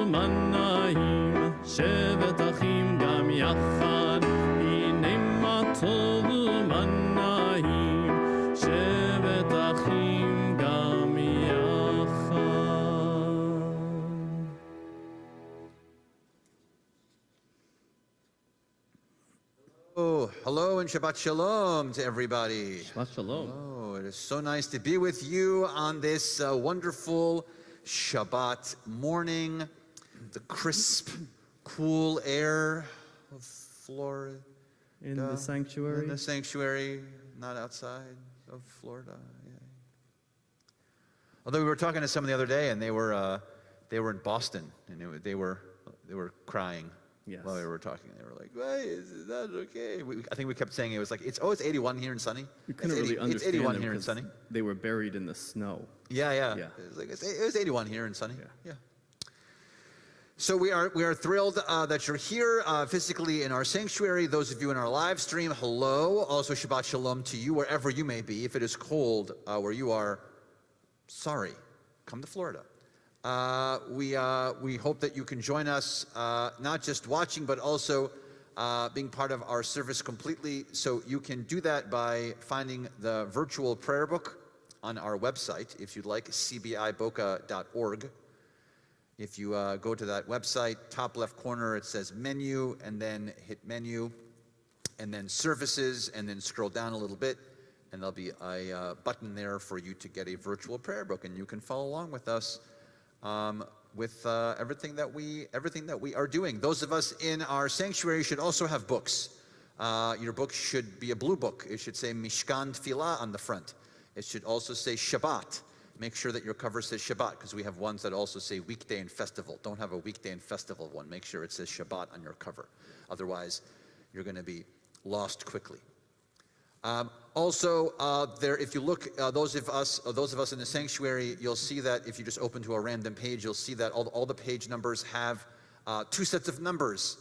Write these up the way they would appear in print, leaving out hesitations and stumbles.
ומנעים, שבת אחים גם יחד. הנה מה טוב ומנעים, שבת אחים גם יחד. Oh, hello and Shabbat Shalom to everybody. Shabbat Shalom. Oh, it is so nice to be with you on this wonderful Shabbat morning. The crisp, cool air of Florida. In the sanctuary. In the sanctuary, not outside of Florida. Yeah. Although we were talking to someone the other day, and they were in Boston, and they were crying. Yes. While we were talking, they were like, "Why is that okay?" I think we kept saying it was like, "It's 81 here and sunny." You couldn't really understand It's 81 them here and sunny. They were buried in the snow. Yeah. Yeah. It was 81 here and sunny. Yeah. So we are thrilled that you're here physically in our sanctuary. Those of you in our live stream, hello. Also Shabbat Shalom to you wherever you may be. If it is cold where you are, sorry, come to Florida. We hope that you can join us, not just watching, but also being part of our service completely. So you can do that by finding the virtual prayer book on our website, if you'd like, cbiboca.org. If you go to that website, top left corner, it says menu, and then hit menu, and then services, and then scroll down a little bit, and there'll be a button there for you to get a virtual prayer book, and you can follow along with us with everything that we are doing. Those of us in our sanctuary should also have books. Your book should be a blue book. It should say Mishkan Tfilah on the front. It should also say Shabbat. Make sure that your cover says Shabbat, because we have ones that also say weekday and festival. Don't have a weekday and festival one. Make sure it says Shabbat on your cover. Otherwise, you're going to be lost quickly. Also, if you look, those of us in the sanctuary, you'll see that if you just open to a random page, you'll see that all the page numbers have two sets of numbers.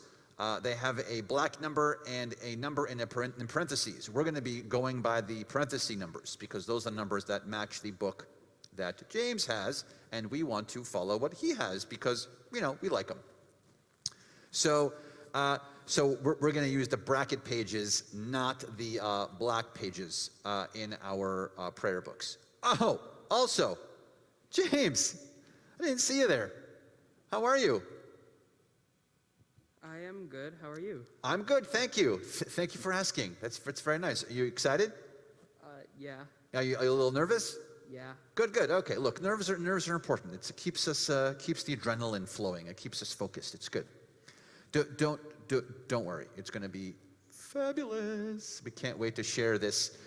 They have a black number and a number in parentheses. We're going to be going by the parenthesis numbers, because those are numbers that match the book that James has, and we want to follow what he has because, we like him. So we're going to use the bracket pages, not the black pages in our prayer books. Oh, also, James, I didn't see you there. How are you? I am good. How are you? I'm good, thank you. Thank you for asking. It's very nice. Are you excited? Yeah. Are you a little nervous? Yeah. Good. Okay. Look, nerves are important. It keeps the adrenaline flowing. It keeps us focused. It's good. Don't worry. It's going to be fabulous. We can't wait to share this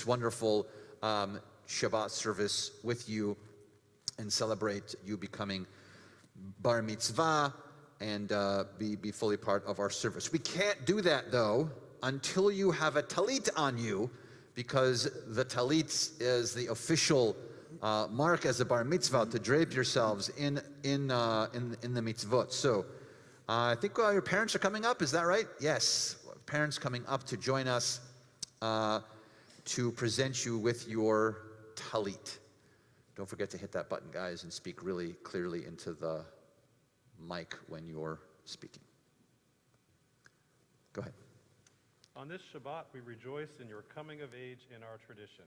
wonderful Shabbat service with you and celebrate you becoming bar mitzvah and be fully part of our service. We can't do that though until you have a talit on you, because the talit is the official mark as a bar mitzvah to drape yourselves in the mitzvot. So I think your parents are coming up. Is that right? Yes, parents coming up to join us to present you with your talit. Don't forget to hit that button, guys, and speak really clearly into the mic when you're speaking. Go ahead. On this Shabbat, we rejoice in your coming of age in our tradition.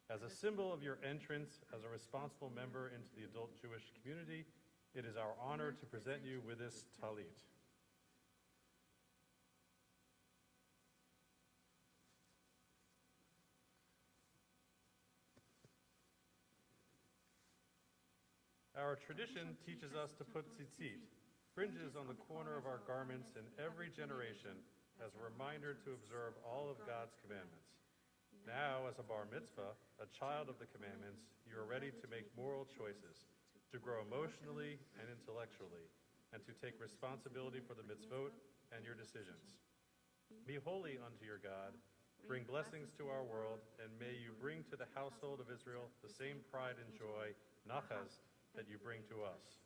As a symbol of your entrance as a responsible member into the adult Jewish community, it is our honor to present you with this talit. Our tradition teaches us to put tzitzit, fringes on the corner of our garments in every generation, as a reminder to observe all of God's commandments. Now, as a bar mitzvah, a child of the commandments, you are ready to make moral choices, to grow emotionally and intellectually, and to take responsibility for the mitzvot and your decisions. Be holy unto your God, bring blessings to our world, and may you bring to the household of Israel the same pride and joy, nachas, that you bring to us.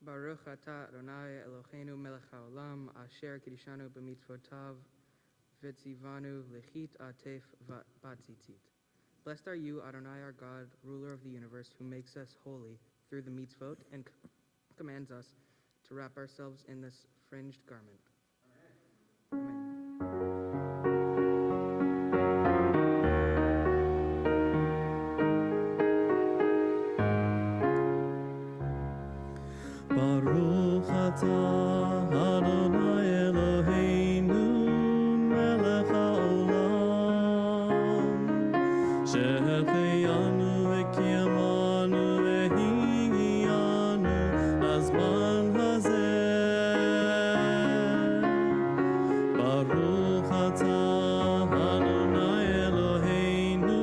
Baruch atah Adonai Eloheinu melech haolam asher kiddushanu b'mitzvotav v'tzivanu lechit atef batzitzit. Blessed are you, Adonai our God, ruler of the universe, who makes us holy through the mitzvot and commands us to wrap ourselves in this fringed garment. Amen. Baruch atah Adonai Eloheinu melech haolam שהחיינו וקיימנו והגיענו לזמן הזה. ברוך אתה אדוני אלוהינו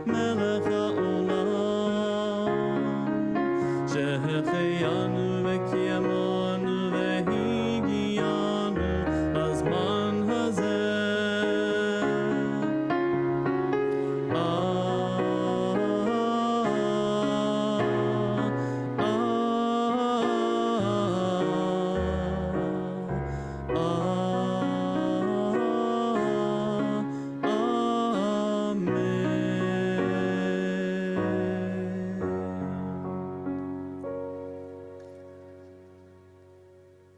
מלך העולם שהחיינו וקיימנו והגיענו לזמן הזה.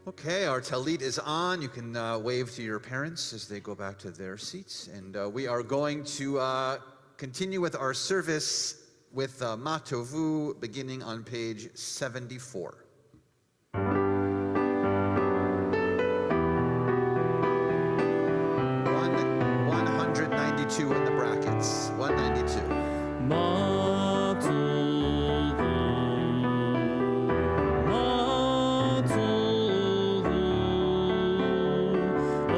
Okay, our talit is on. You can wave to your parents as they go back to their seats. And we are going to continue with our service with Ma Tovu, beginning on page 74. 192 in the brackets. 192. Ma tovu, ma tovu,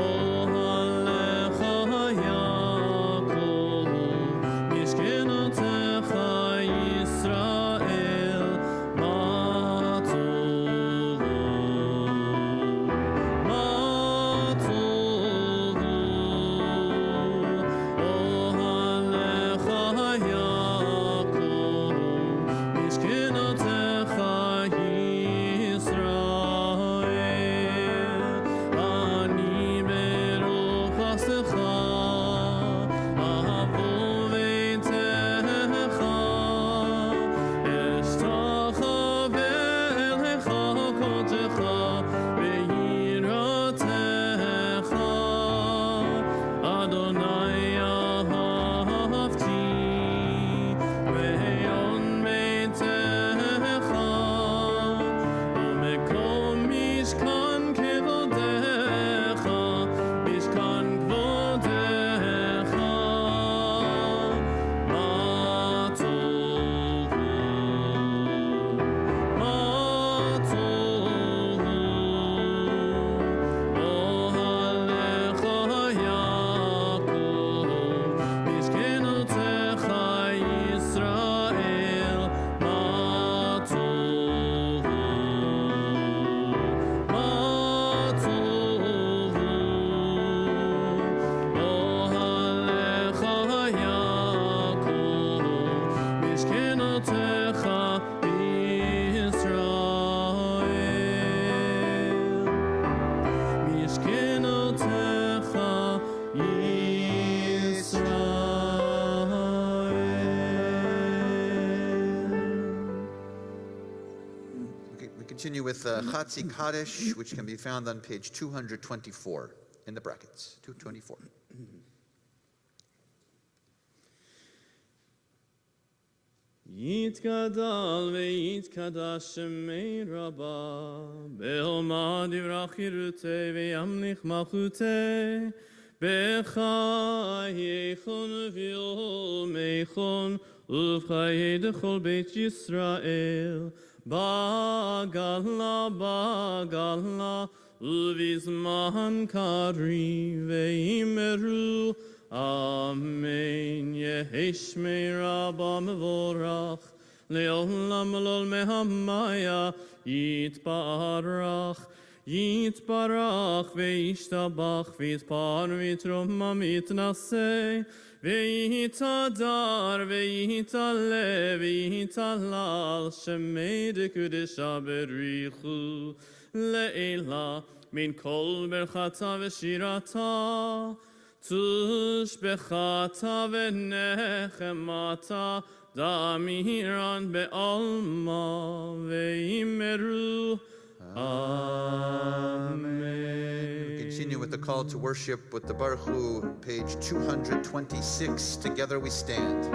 ohalecha Yaakov, mishkenotecha Yisrael. Ma tovu, ma tovu, ohalecha Yaakov, mishkenotecha Yisrael. Ani beruch asecha, ahavu veitecha, eshtachav elecha kodecha, ve'yiratecha. Adonai ahavti, ve'yon beitecha, u'mekom mishkan kevodecha, mishkan kvodecha. Ma tovu, ma tovu, ohalecha Yaakov, mishkenotecha Yisrael. Ma tovu, ma tovu, ohalecha Yaakov, mishkenotecha Yisrael. Mishkenotecha Yisrael. Okay, we continue with Chatzi Kaddish, which can be found on page 224 in the brackets. 224. יתגדל ויתקדש שמי רבה, בעלמא דברה חירותי וימליך מלכותי, בחייכון וביומייכון ובחיי דכל בית ישראל, בגלה בגלה ובזמן קריב ואמרו אמן. יהי שמי רבה מבורך לעולם לעולמי המאיה, יתברך יתברך וישתבח ויתפאר ויתרומם ויתנשא ויתהדר ויתעלה ויתהלל שמי דקודשה בריחו לעילה מן כל ברכתה ושירתה תושבחתה ונחמתה דמירן בעלמא ואמרו with the call to worship with the Baruch Hu, page 226. Together we stand.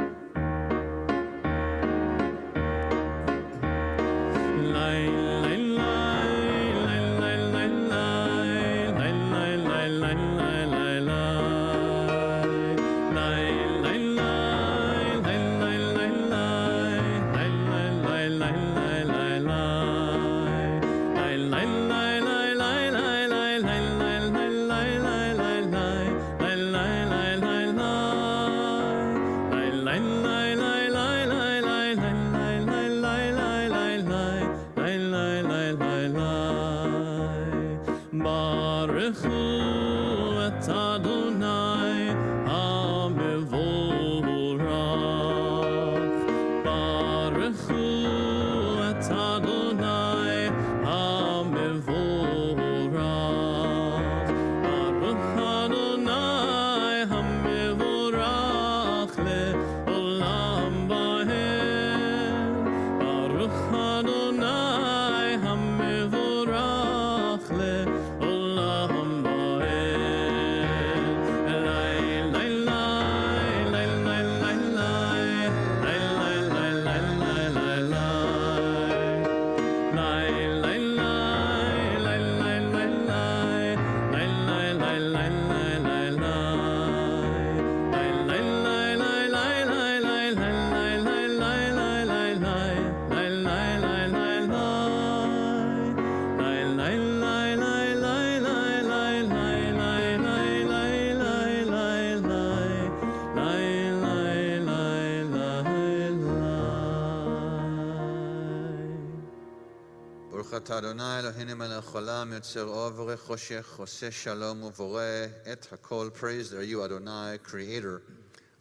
Adonai Eloheinu melech haolam yotzer or v'oreh choshech oseh shalom uvoreh et hakol. Praised are you, Adonai, Creator,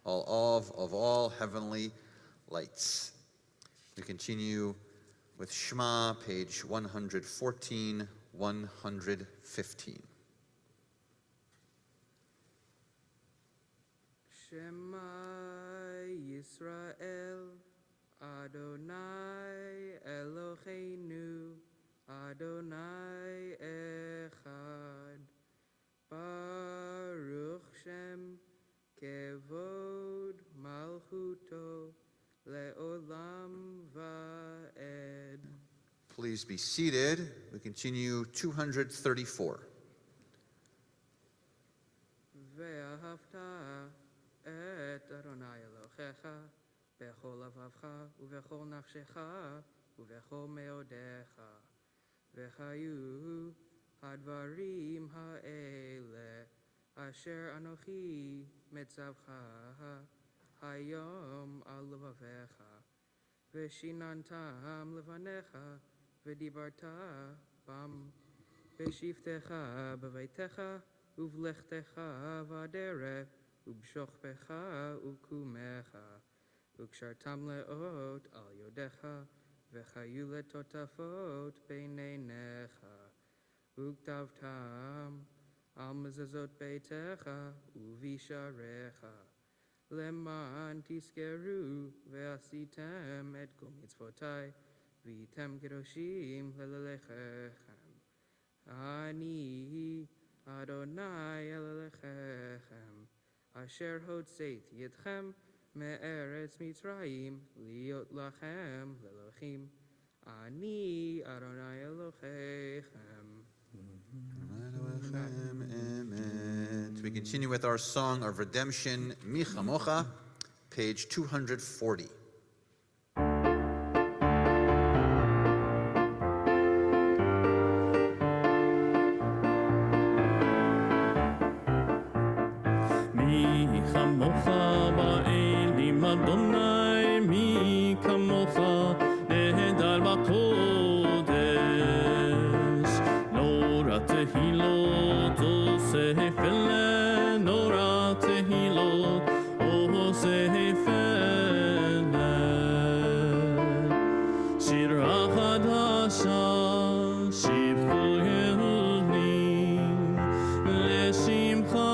of all heavenly lights. We continue with Shema, page 114, 115. Shema Yisrael, Adonai Eloheinu, Adonai Echad, Baruch Shem, Kevod Malchuto, Le'olam Va'ed. Please be seated. We continue 234. Ve'ahavta et Adonai Elohecha, bechol lavavcha, uvechol nafshecha, uvechol meodecha. V'chayu hadvarim ha'ele asher anochi metzavcha hayom al levavecha v'shinantam levanecha v'dibarta bam v'shiftecha b'veitecha uvlechtecha v'aderech ub'shochpecha u'kumecha u'kshartam le'ot al yodecha v'chayu letotafot beineinecha uktavtam al mezazot beitecha uvisharecha leman tiskeru ve'asitem et kol mitzvotai v'item kedoshim lelelechem ani Adonai elelechem asher hotzeit yedchem me'eretz Mitzrayim liot lachem lelochim ani Adonai Elohechem. We continue with our song of redemption, Mi Chamocha, page 240. Adonai mi kamocha nehedar b'kodesh Nora tehilot osefele Nora tehilot osefele Shira chadasha shivchu Yehudim Leshimcha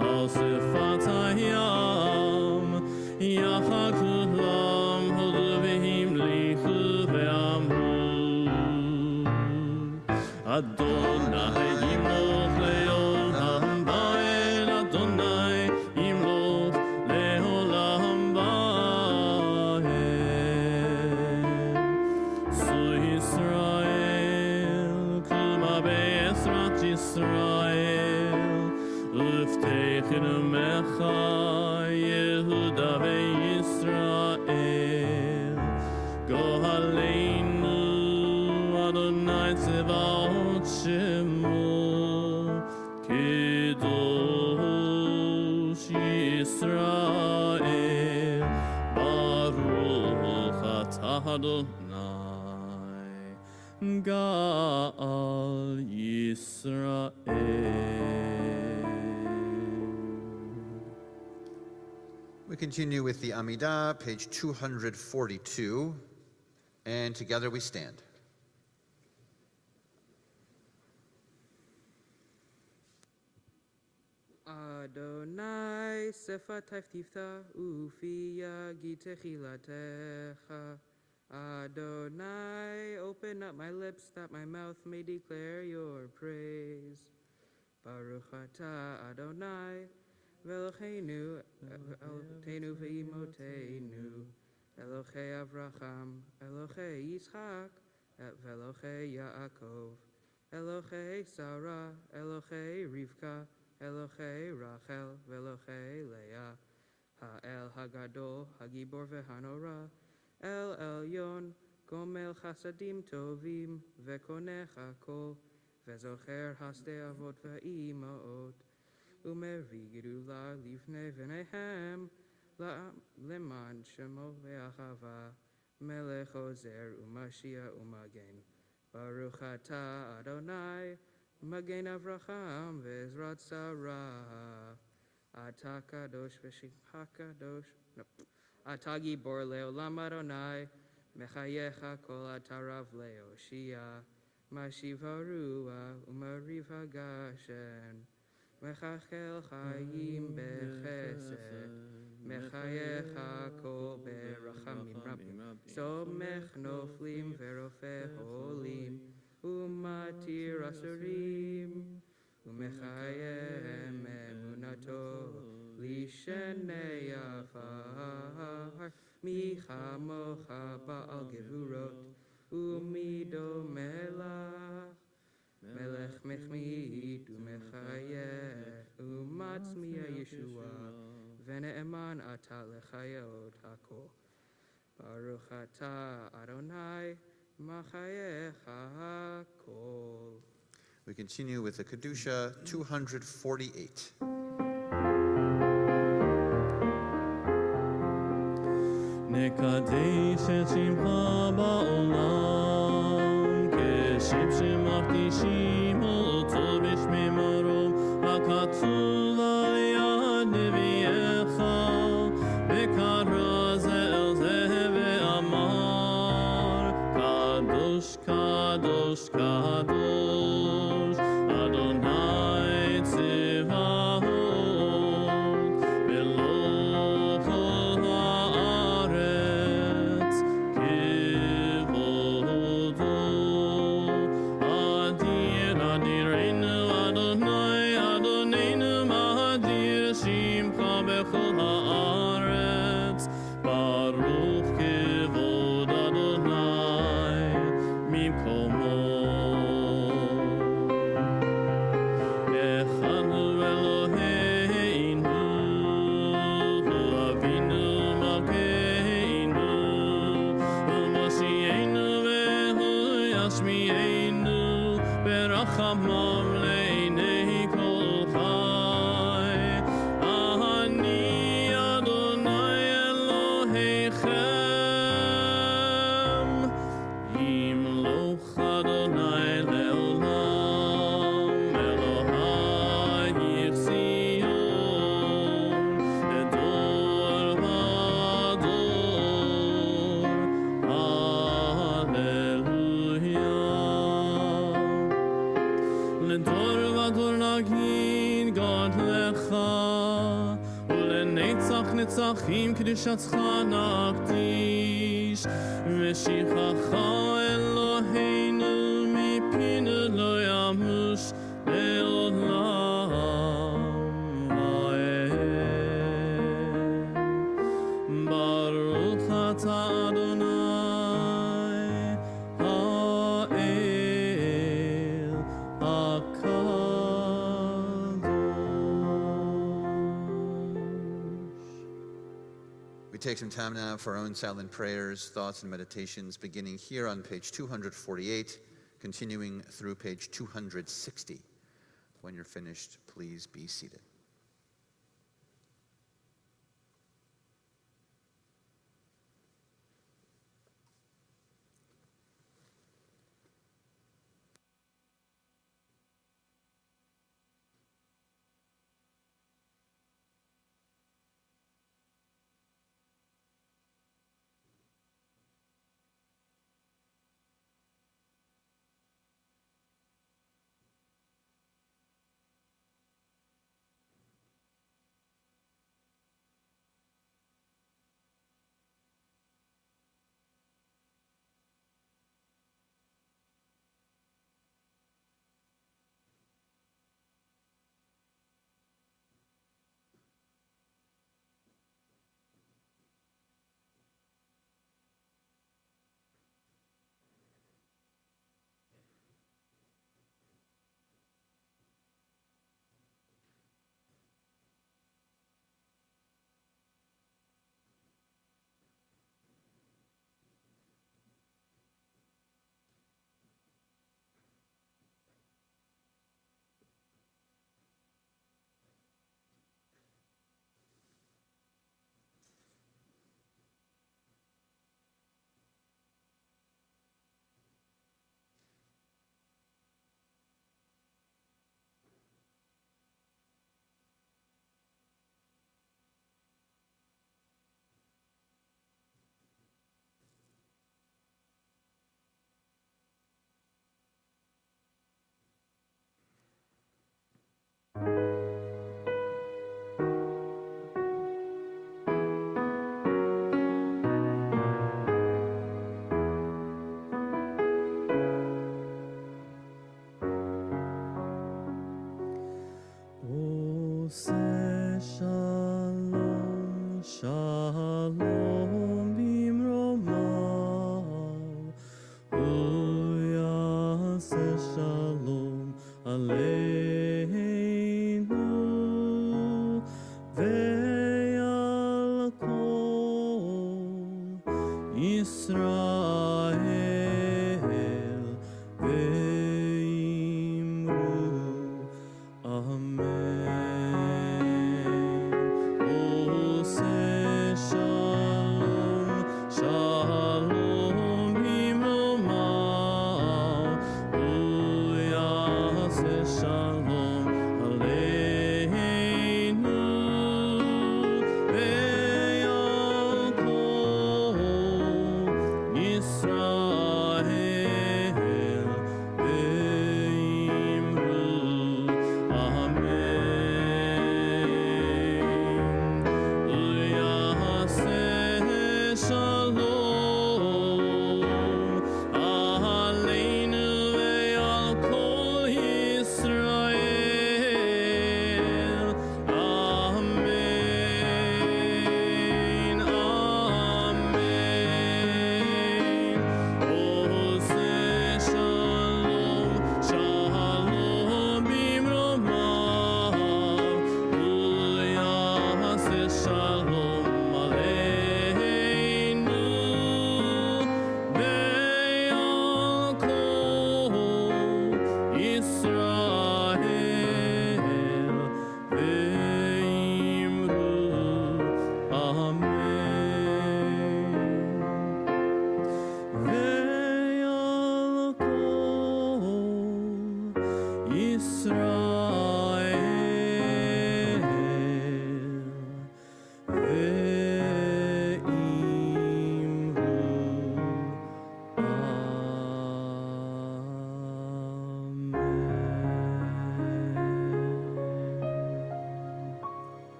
al sefat hayam Yachakulam hoduvihim lichu ve'amru Adonai yimoch le'olam Yisrael Uftechenu Mecha Yehuda veYisrael Gohaleinu Adonai Tzevaot Shemo Kedosh Yisrael Baruch Atah Adonai Gal Yisrael. We continue with the Amidah, page 242, and together we stand. Adonai sefatay tifta ufiya gitechilatecha. Adonai, open up my lips that my mouth may declare your praise. Baruch atah Adonai, Velocheinu, Eloheinu ve'imotenu, Elohei Avraham, Elohei Yitzchak, Velochei Yaakov, Elohei Sarah, Elohei Rivka, Elohei Rachel, Velochei Leah, Ha'el Hagadol, Hagibor ve'hanora, El Elyon, Gomel Chasadim Tovim, Vekonech Hakol, Vezocher Hasde Avot ve'imaot, Umeri Gedula Lifnei V'nehem, Leman Shemo ve'achava, Melech Ozer Umashia Umagen, Baruch atah Adonai, Magen Avraham ve'ezrat Sarah, Atah Kadosh v'Shimcha Kadosh, Atah Gibor le'olam Adonai, Mechayecha kol atarav le'oshia, Mashiv harua umariv hagashen, Mechachel chayim bechesed, Mechayecha kol berachamim rabim, Somech noflim ve'rofeh holim, Umatir asurim, Umechayem emunato, Lishenei afar, Michamocha ba'al gevurot, Umido melach, Melech mechmit umechayeh, Umatzmiya Yeshua, Vene'eman atah lechayot hakol. Baruch atah Adonai, Machayecha hakol. We continue with the Kedusha 248. נקדש את שמך בעולם, כשם שמקדישים אותו בשמי מרום, הכתוב ליד נביאך, וקרא זה אל זה ואמר, קדוש, קדוש, קדוש, אדוני צבאות, ולא כל הארץ כבודו. אדיר אדירנו אדוני, אדוננו מאדיר שמך בכל הארץ, ברוך כבוד אדוני ממקומו. אחד הוא אלוהינו, הוא אבינו מלכנו, הוא מושיענו והוא ישמיענו, ברחמיו לעיני כל חי. אני אדוני אלוהיכם, ימלוך אדוני לעולם, אלוהי ציון, לדור ודור, הללויה. לדור ודור נגיד גוד לך, ולנצח נצחים קדושתך נקדיש, משיחך אלוהינו מפינו לא ימוש לעולם ועד. ברוך אתה אדוני האל הקדוש. take some time now for our own silent prayers, thoughts, and meditations, beginning here on page 248, continuing through page 260. When you're finished, please be seated.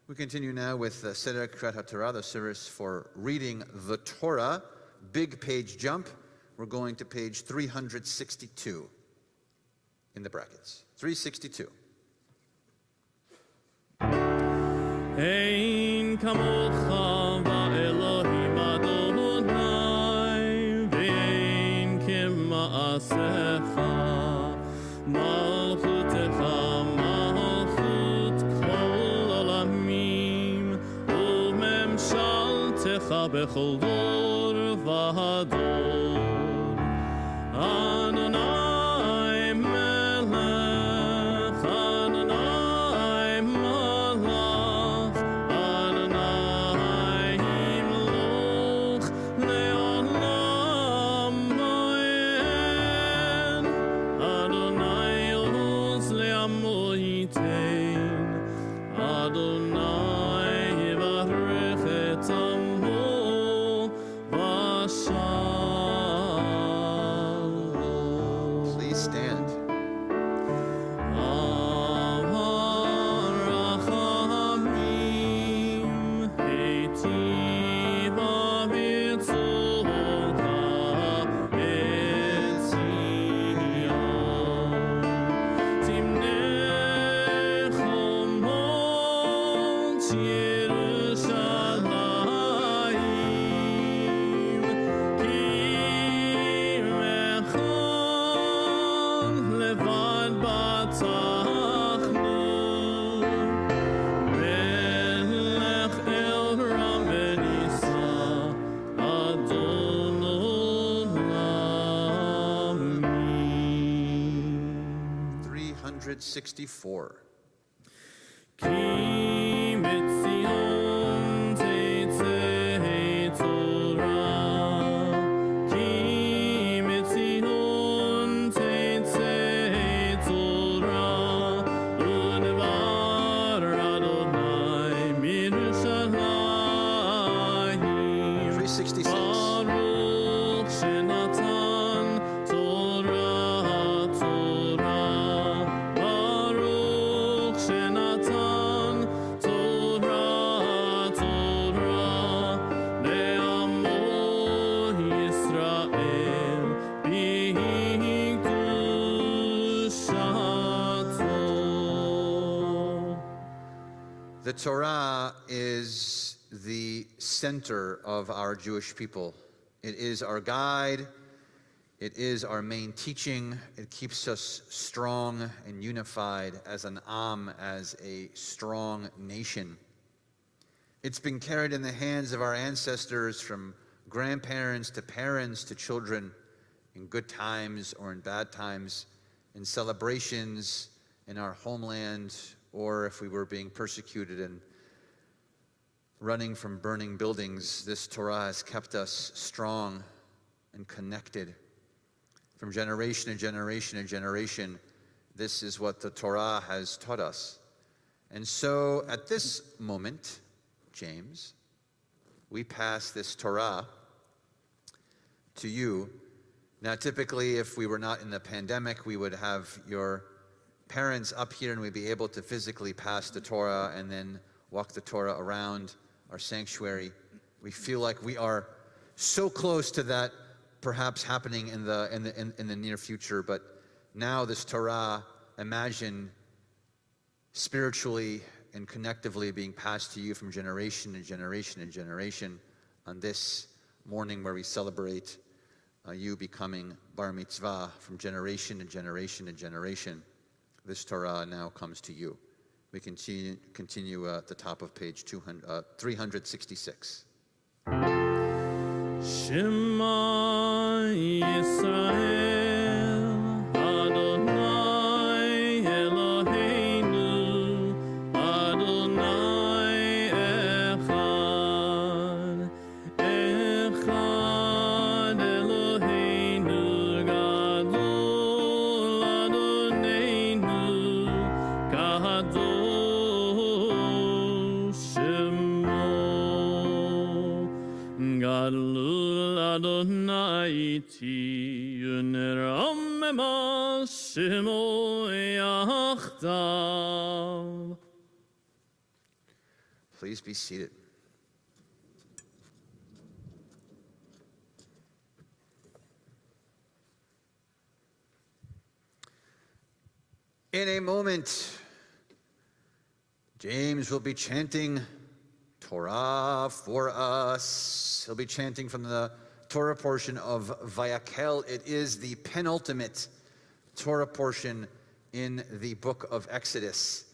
We continue now with the Seder Kriyat Haftarah, the service for reading the Torah. Big page jump. We're going to page 362 in the brackets. 362. Ein kamocha va'elohim Adonai ve'ein kema'asecha malchutecha malchut kol בכל דור ודור. אדוני מלך, אדוני מלך, אדוני ימלוך לעולם ועד. אדוני יעוז לעמו ייתן, אדוני יברך את עמו ושלום. Please stand. הרחמים היטיבה בצורך את ציון. תמנה חומות ירושלים, כי אחד לבד בטחנו. מלך אל רם ונישא, אדון עולמים. 364. כי בציון תצא תורה, כי בציון תצא תורה, ודבר אדוני מירושלים. 366. ברוך שנתן תורה, תורה, ברוך שנתן תורה, תורה, לעמו ישראל בקדושתו. The Torah is the center of our Jewish people. It is our guide. It is our main teaching. It keeps us strong and unified as an Am, as a strong nation. It's been carried in the hands of our ancestors from grandparents to parents to children, in good times or in bad times, in celebrations in our homeland, or if we were being persecuted and running from burning buildings. This Torah has kept us strong and connected. From generation to generation to generation, this is what the Torah has taught us. And so at this moment, James, we pass this Torah to you. Now, typically, if we were not in the pandemic, we would have your parents up here and we'd be able to physically pass the Torah and then walk the Torah around our sanctuary. We feel like we are so close to that perhaps happening in the near future, but now this Torah, imagine spiritually and connectively being passed to you from generation to generation and generation on this morning where we celebrate you becoming bar mitzvah from generation to generation to generation. This Torah now comes to you. We continue at the top of page 366. Shema Yisrael, Adonai Eloheinu, Adonai Echad, Echad Eloheinu, Gadol Adonenu, Kadosh Shemo, Gadol Adonai iti uneromema shemo yachtav. Please be seated. In a moment, James will be chanting Torah for us. He'll be chanting from the Torah portion of Vayakel. It is the penultimate Torah portion in the book of Exodus.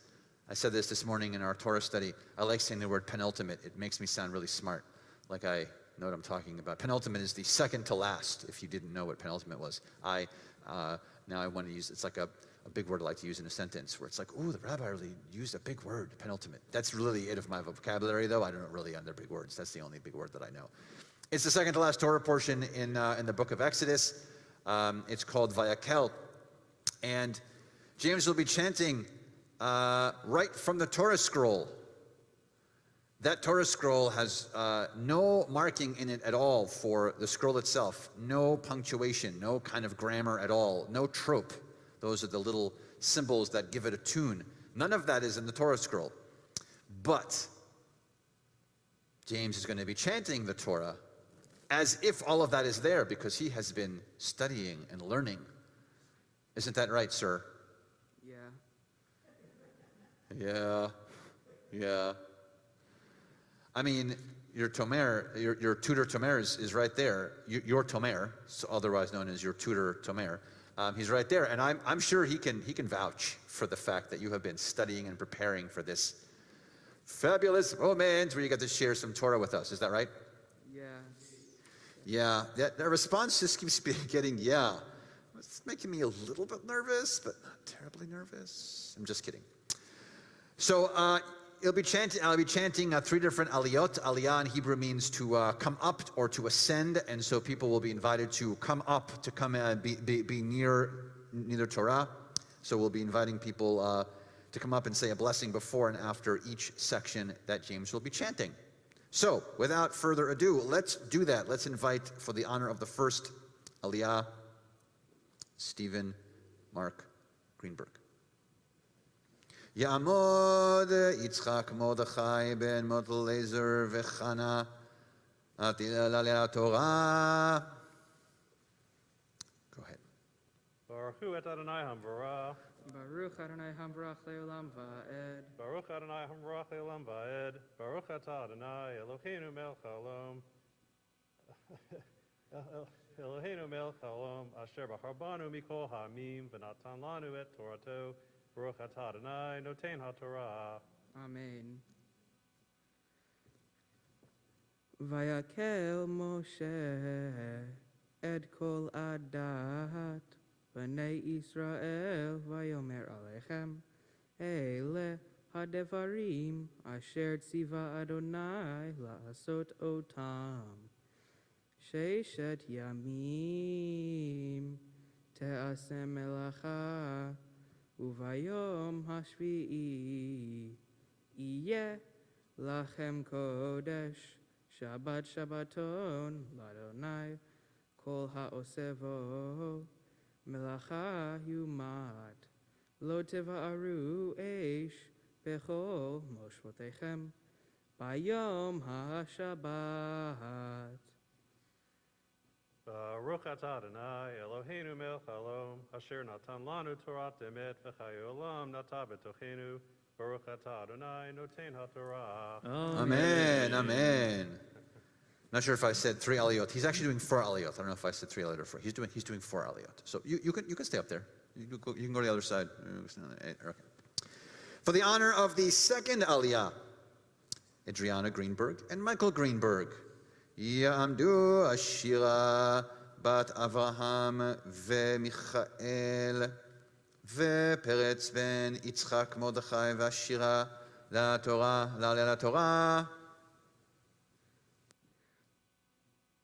I said this morning in our Torah study. I like saying the word penultimate. It makes me sound really smart, like I know what I'm talking about. Penultimate is the second to last, if you didn't know what penultimate was. Now I want to use, it's like a big word I like to use in a sentence where it's like, ooh, the rabbi really used a big word, penultimate. That's really it of my vocabulary, though. I don't really under big words. That's the only big word that I know. It's the second to last Torah portion in the book of Exodus. It's called Vayakel. And James will be chanting right from the Torah scroll. That Torah scroll has no marking in it at all for the scroll itself. No punctuation, no kind of grammar at all, no trope. Those are the little symbols that give it a tune. None of that is in the Torah scroll. But James is going to be chanting the Torah as if all of that is there because he has been studying and learning. Isn't that right, sir? Yeah. I mean, your Tomer, your tutor Tomer is right there. Your Tomer, otherwise known as your tutor Tomer, he's right there, and I'm sure he can vouch for the fact that you have been studying and preparing for this fabulous moment where you get to share some Torah with us. Is that right? Yeah. That response just keeps getting yeah. It's making me a little bit nervous, but not terribly nervous. I'm just kidding. So I'll be chanting 3 different aliyot. Aliyah in Hebrew means to come up or to ascend, and so people will be invited to come up, to come be near the Torah. So we'll be inviting people to come up and say a blessing before and after each section that James will be chanting. So without further ado, let's do that. Let's invite, for the honor of the first aliyah, Stephen Mark Greenberg. Ya'amod Yitzchak Mordechai ben Motlezer v'Chana Atila Torah. Go ahead. Baruch hu et Adonai hamvarach. Baruch Adonai hamvarach le'olam va'ed. Baruch Adonai hamvarach le'olam va'ed. Baruch atah Adonai Eloheinu melech haolam. Eloheinu melech haolam asher b'charbanu mikol ha'amim v'natan lanu et Torato. Baruch atah Adonai noten ha'Torah. Amen. Vayakel Moshe ed kol adat b'nei Yisrael vayomer alechem ele hadevarim asher tziva Adonai la'asot otam sheishet yamim te'aseh melacha Uvayom hashvi'i Iyeh lachem kodesh Shabbat Shabbaton Ladonai Kol ha'osevo Melacha yumat Lo teva'aru eish Bechol moshvotechem Bayom ha'shabbat Baruch atah Adonai Eloheinu melech haolam asher natan lanu Torah emet v'chayei olam nata b'tochenu. Baruch atah Adonai noten ha'Torah. Amen. Not sure if I said 3 aliyot. He's actually doing 4 aliyot. I don't know if I said 3 aliyot or 4. He's doing 4 aliyot. So you can stay up there. You can go to the other side. Okay. For the honor of the second aliyah, Adriana Greenberg and Michael Greenberg. Ya'amdu Ashira bat Avraham ve'Michael ve'Peretz ben Yitzchak Mordechai ve'Ashira la Torah la Torah.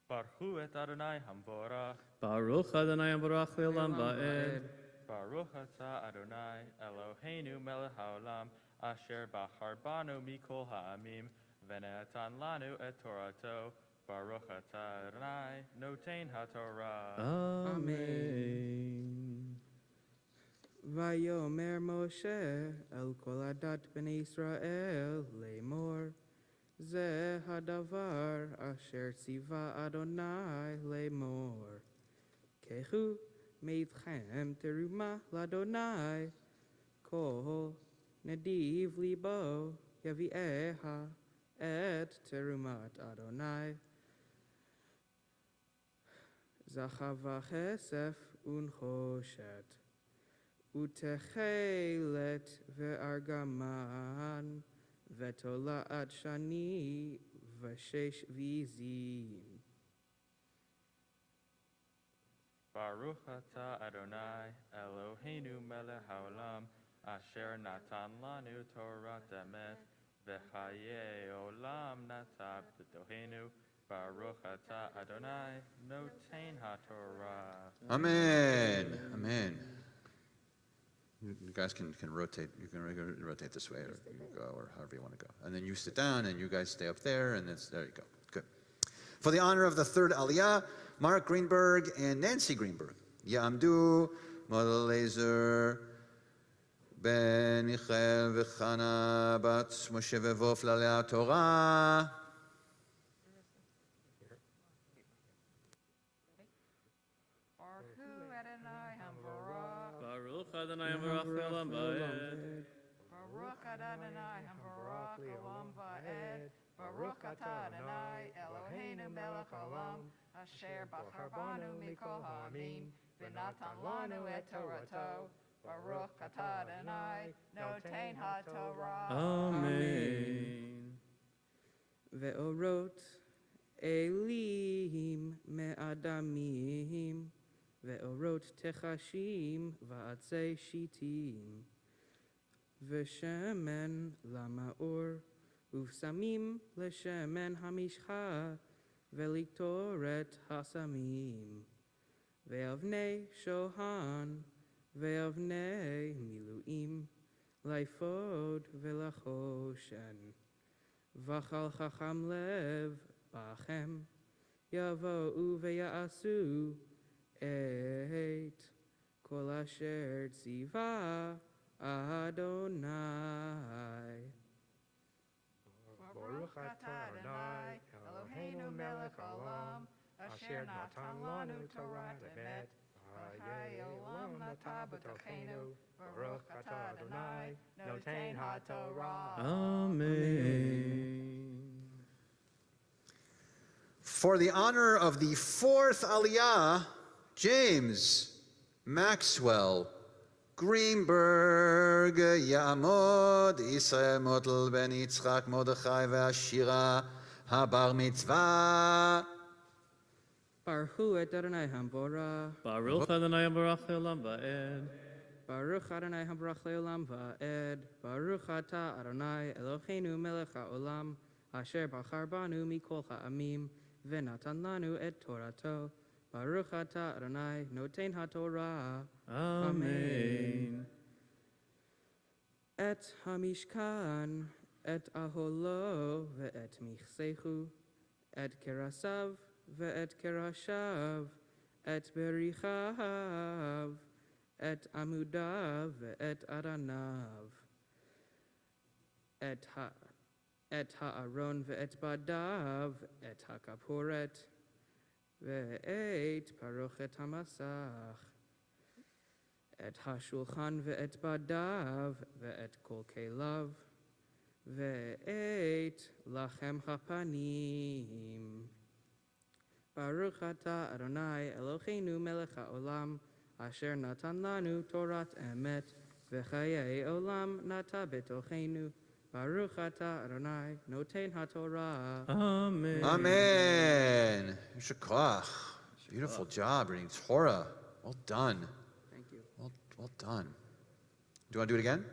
Baruch et Adonai hamvorach. Baruch Adonai hamvarach le'olam va'ed. Baruch atah Adonai Eloheinu melech haolam asher b'charbanu mikol ha'amim v'natan lanu et Torato. Baruch atah Adonai noten ha'Torah. Amen. Vayomer Moshe el kol adat b'nei Yisrael le'mor Ze hadavar asher tziva Adonai le'mor Kehu meitchem teruma l'Adonai Kol nediv libo yavi'eha et terumat Adonai Zachava chesef unchoshet Utechelet ve'argaman Vetolaat shani v'shesh v'zim. Baruch atah Adonai Eloheinu melech haolam asher natan lanu Torah emet v'chaye olam nata b'tohenu. Baruch atah Adonai notein haTorah. Amen. Amen. You guys can rotate. You can rotate this way, or you go, or however you want to go. And then you sit down, and you guys stay up there, and there you go. Good. For the honor of the third Aliyah, Mark Greenberg and Nancy Greenberg. Ya'amdu Modelezer Ben Michael v'Chana bat Moshe v'Vof lalei Torah. Baruch Adonai Baruch Olam Va'ed. Baruch Adonai Baruch Olam Va'ed. Baruch Atah Adonai Eloheinu melech haolam asher bachar banu mikol ha'amim v'natan lanu et Torato. Baruch Atah Adonai notein haTorah. Amen. Ve'orot elim me'adamim ve'orot techashim va'atzei shitim ve'shemen lamaor uvsamim leshemen hamishcha ve'liktoret hasamim ve'avnei shohan ve'avnei miluim laifod ve'lachoshen v'chal chacham lev bachem yavo'u ve'ya'asu et kol asher tziva Adonai. Baruch Atah Adonai Eloheinu melech haolam asher natan lanu Torah emet v'chaye olam nata b'tochenu. Baruch Atah Adonai notein haTorah. Amen. For the honor of the fourth Aliyah, James Maxwell Greenberg Ya'amod Israel Motel Ben Yitzchak Mordechai Ve'ashira Habar Mitzvah. Baruch Adonai Hamborah. Baruch Adonai Baruch Olam Va'ed. Baruch Adonai Habarach Le'olam Va'ed. Baruch Atah Adonai Eloheinu melech haolam asher bachar banu mikol ha'amim v'natan lanu et Torato. Baruch Atah Adonai notein haTorah. Amen. Et hamishkan et aholo ve'et michsechu et kerasav ve'et kerashav et berichav et amudav ve'et aranav et ha'aron ve'et badav et hakaporet ve'et parochet hamasach et hashulchan ve'et badav ve'et kol kelav ve'et lachem hapanim. Baruch atah Adonai Eloheinu melech haolam asher natan lanu Torat emet v'chaye olam nata betochenu. Baruch atah Adonai notein haTorah. Amen. Amen. Yisher koach. Beautiful job reading Torah. Well done. Thank you. Well done. Do you want to do it again?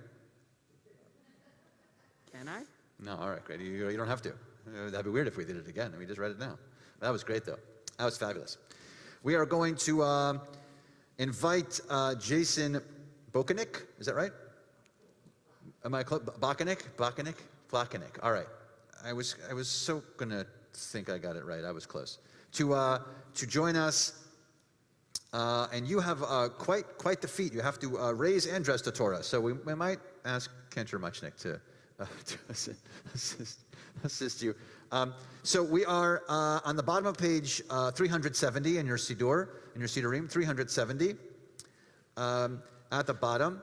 Can I? No, all right, great. You don't have to. That'd be weird if we did it again. We just read it now. That was great, though. That was fabulous. We are going to invite Jason Bokanik. Is that right? Am I close? Bokanik. All right. I was so gonna think I got it right. I was close. To join us, and you have quite the feat. You have to raise and dress the Torah. So we might ask Kentor Muchnick to assist you. So we are on the bottom of page 370 in your Sidurim, 370. At the bottom,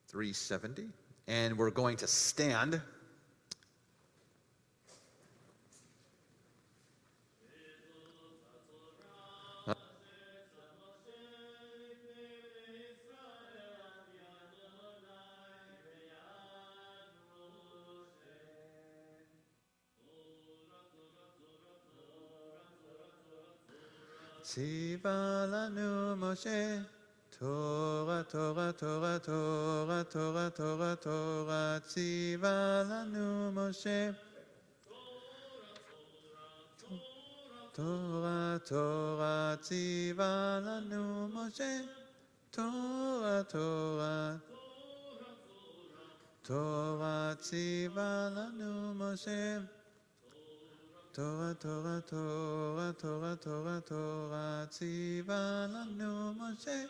370, and we're going to stand. ציווה לנו משה. Torah, Torah, Torah, Torah, Torah, Torah, Torah, ציווה לנו משה. Torah, Torah, ציווה לנו משה. Torah, Torah, Torah, ציווה לנו משה. Torah, Torah, Torah, Torah, Torah, Torah, ציווה לנו משה.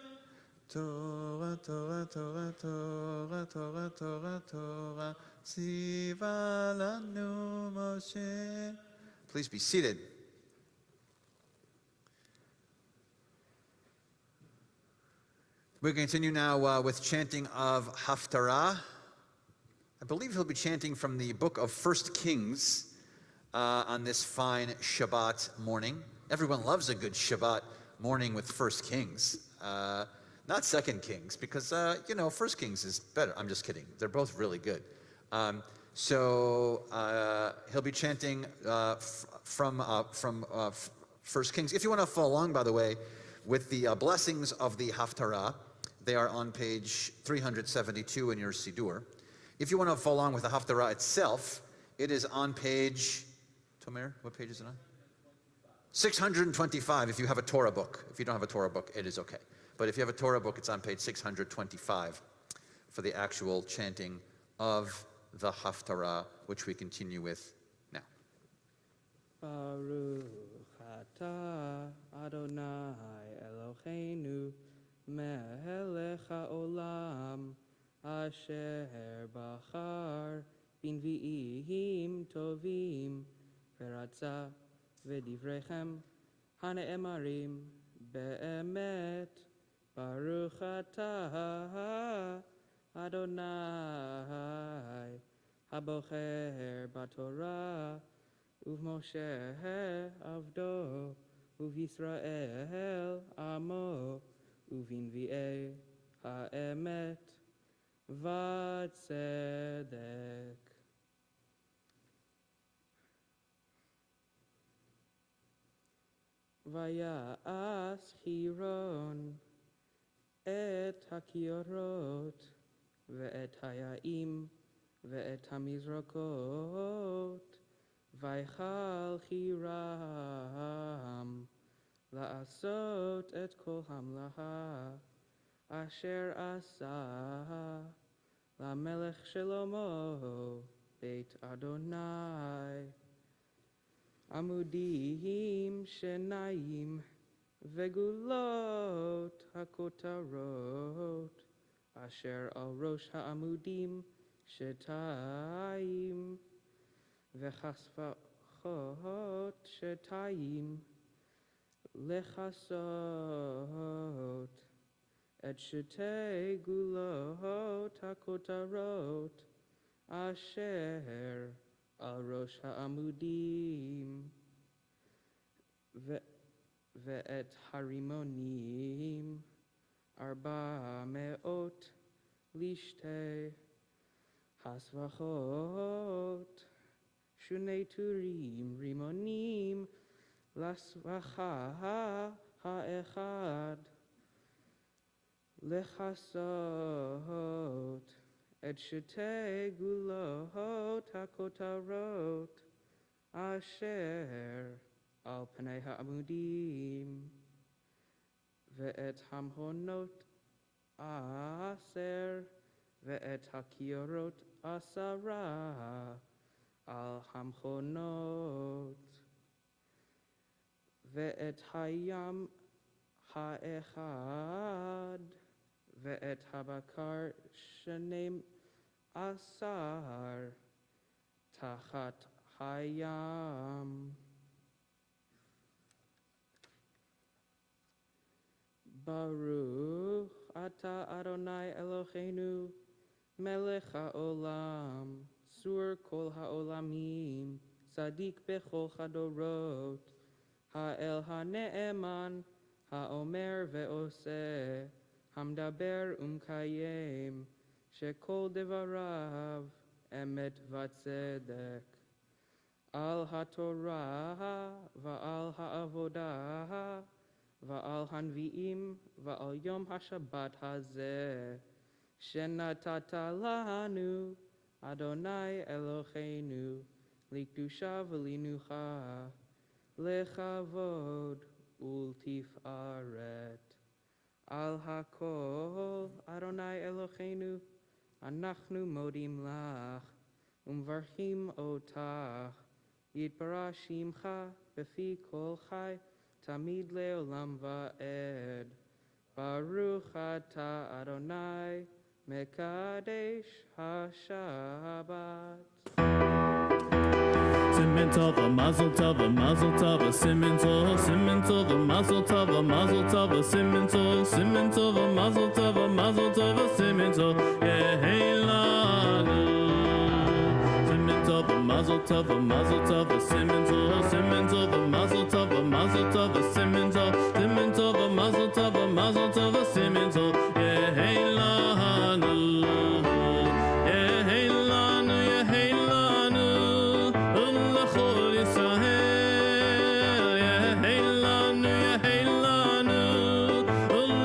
Torah, Torah, Torah, Torah, Torah, Torah, Torah, ציווה לנו משה. Please be seated. We continue now with chanting of Haftarah. I believe he'll be chanting from the book of 1 Kings on this fine Shabbat morning. Everyone loves a good Shabbat morning with 1 Kings. Not 2 Kings, because, 1 Kings is better. I'm just kidding. They're both really good. So he'll be chanting from 1 Kings. If you want to follow along, by the way, with the blessings of the Haftarah, they are on page 372 in your Siddur. If you want to follow along with the Haftarah itself, it is on page, Tomer, what page is it on? 625 if you have a Torah book. If you don't have a Torah book, it is okay. But if you have a Torah book, it's on page 625 for the actual chanting of the Haftarah, which we continue with now. Baruch atah Adonai Eloheinu melech haolam asher bachar b'nvi'im tovim v'ratza v'divrechem hane'emarim be'emet Baruch atah Adonai habocher b'Torah uv'Moshe avdo uv'Yisrael amo uv'invi'ei ha'emet v'tzedek. Vayas Chiron et hakiorot ve'et haya'im ve'et hamizrakot vaychal Chiram la'asot et kol hamlaha asher asa lamelech Shlomo beit Adonai amudim shenayim vegulot hakotarot asher al rosh ha'amudim shetayim vechasfachot shetayim lechasot et shetei gulot hakotarot asher al rosh ha'amudim ve'et harimonim arba me'ot lishtei hasvachot shunei turim rimonim lasvacha ha'echad lechasot et shetei gulot hakotarot asher al pnei ha'amudim ve'et hamhonot aser ve'et hakiorot asara al hamhonot ve'et hayam ha'echad ve'et habakar shenem asar tachat hayam. Baruch atah Adonai Eloheinu melech haolam sur kol haolamim tzadik bechol chadorot ha'el ha'ne'eman ha'omer ve'oseh hamdaber umkayem shekol devarav emet v'tzedek al haTorah va'al ha'avodah הנביאים ועל יום השבת הזה, שנתת לנו, אדוני אלוהינו, לקדושה ולמנוחה, לכבוד ולתפארת. על הכל, אדוני אלוהינו, אנחנו מודים לך ומברכים אותך, יתברך שמך בפי כל חי, תמיד לעולם ועד. ברוך אתה אדוני, מקדש השבת. Simmen tov, a mazel tov, a mazel tov, a simmen tov, a mazel tov, a mazel tov, a simmen tov, a mazel tov, a simmen tov, yehelanu. Simmen tov, a mazel tov, a mazel tov, a simmen tov, a mazel tov, a simmen tov, a mazel tov, a simmen tov, yehelanu. Yehelanu, yehelanu. L'chol Yisrael, yehelanu, yehelanu,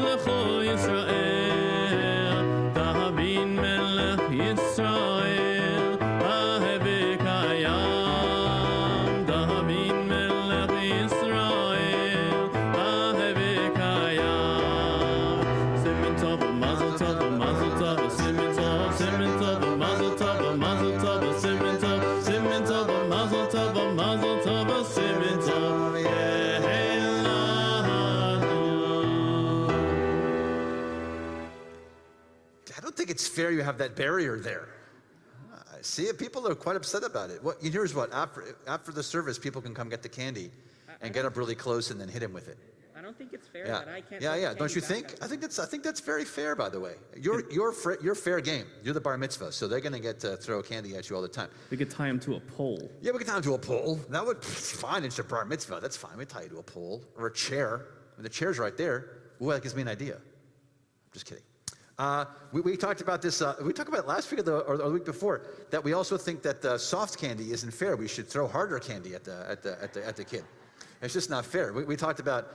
l'chol Yisrael, David melech Yisrael, ahevik hayam, David melech Yisrael, ahevik hayam. Simen tov, mazel tov, mazel tov, simen tov, mazel tov, mazel tov, simen tov, mazel tov, mazel tov, simen tov, yehelanu. I don't think it's fair you have that barrier there. See, people are quite upset about it. Here's what, after the service, people can come get the candy and get up really close and then hit him with it. I don't think it's fair Yeah, that I can't. yeah. take Don't you candy back think? at I think that's very fair, by the way. You're fair game. You're the bar mitzvah, so they're going to get to throw candy at you all the time. We could tie him to a pole. Yeah, we can tie them to a pole. That would fine. It's a bar mitzvah. That's fine. We tie you to a pole or a chair. When the chair's right there, ooh, that gives me an idea. I'm just kidding. We talked about this. We talked about it last week or the week before that we also think that soft candy isn't fair. We should throw harder candy at the kid. It's just not fair. We talked about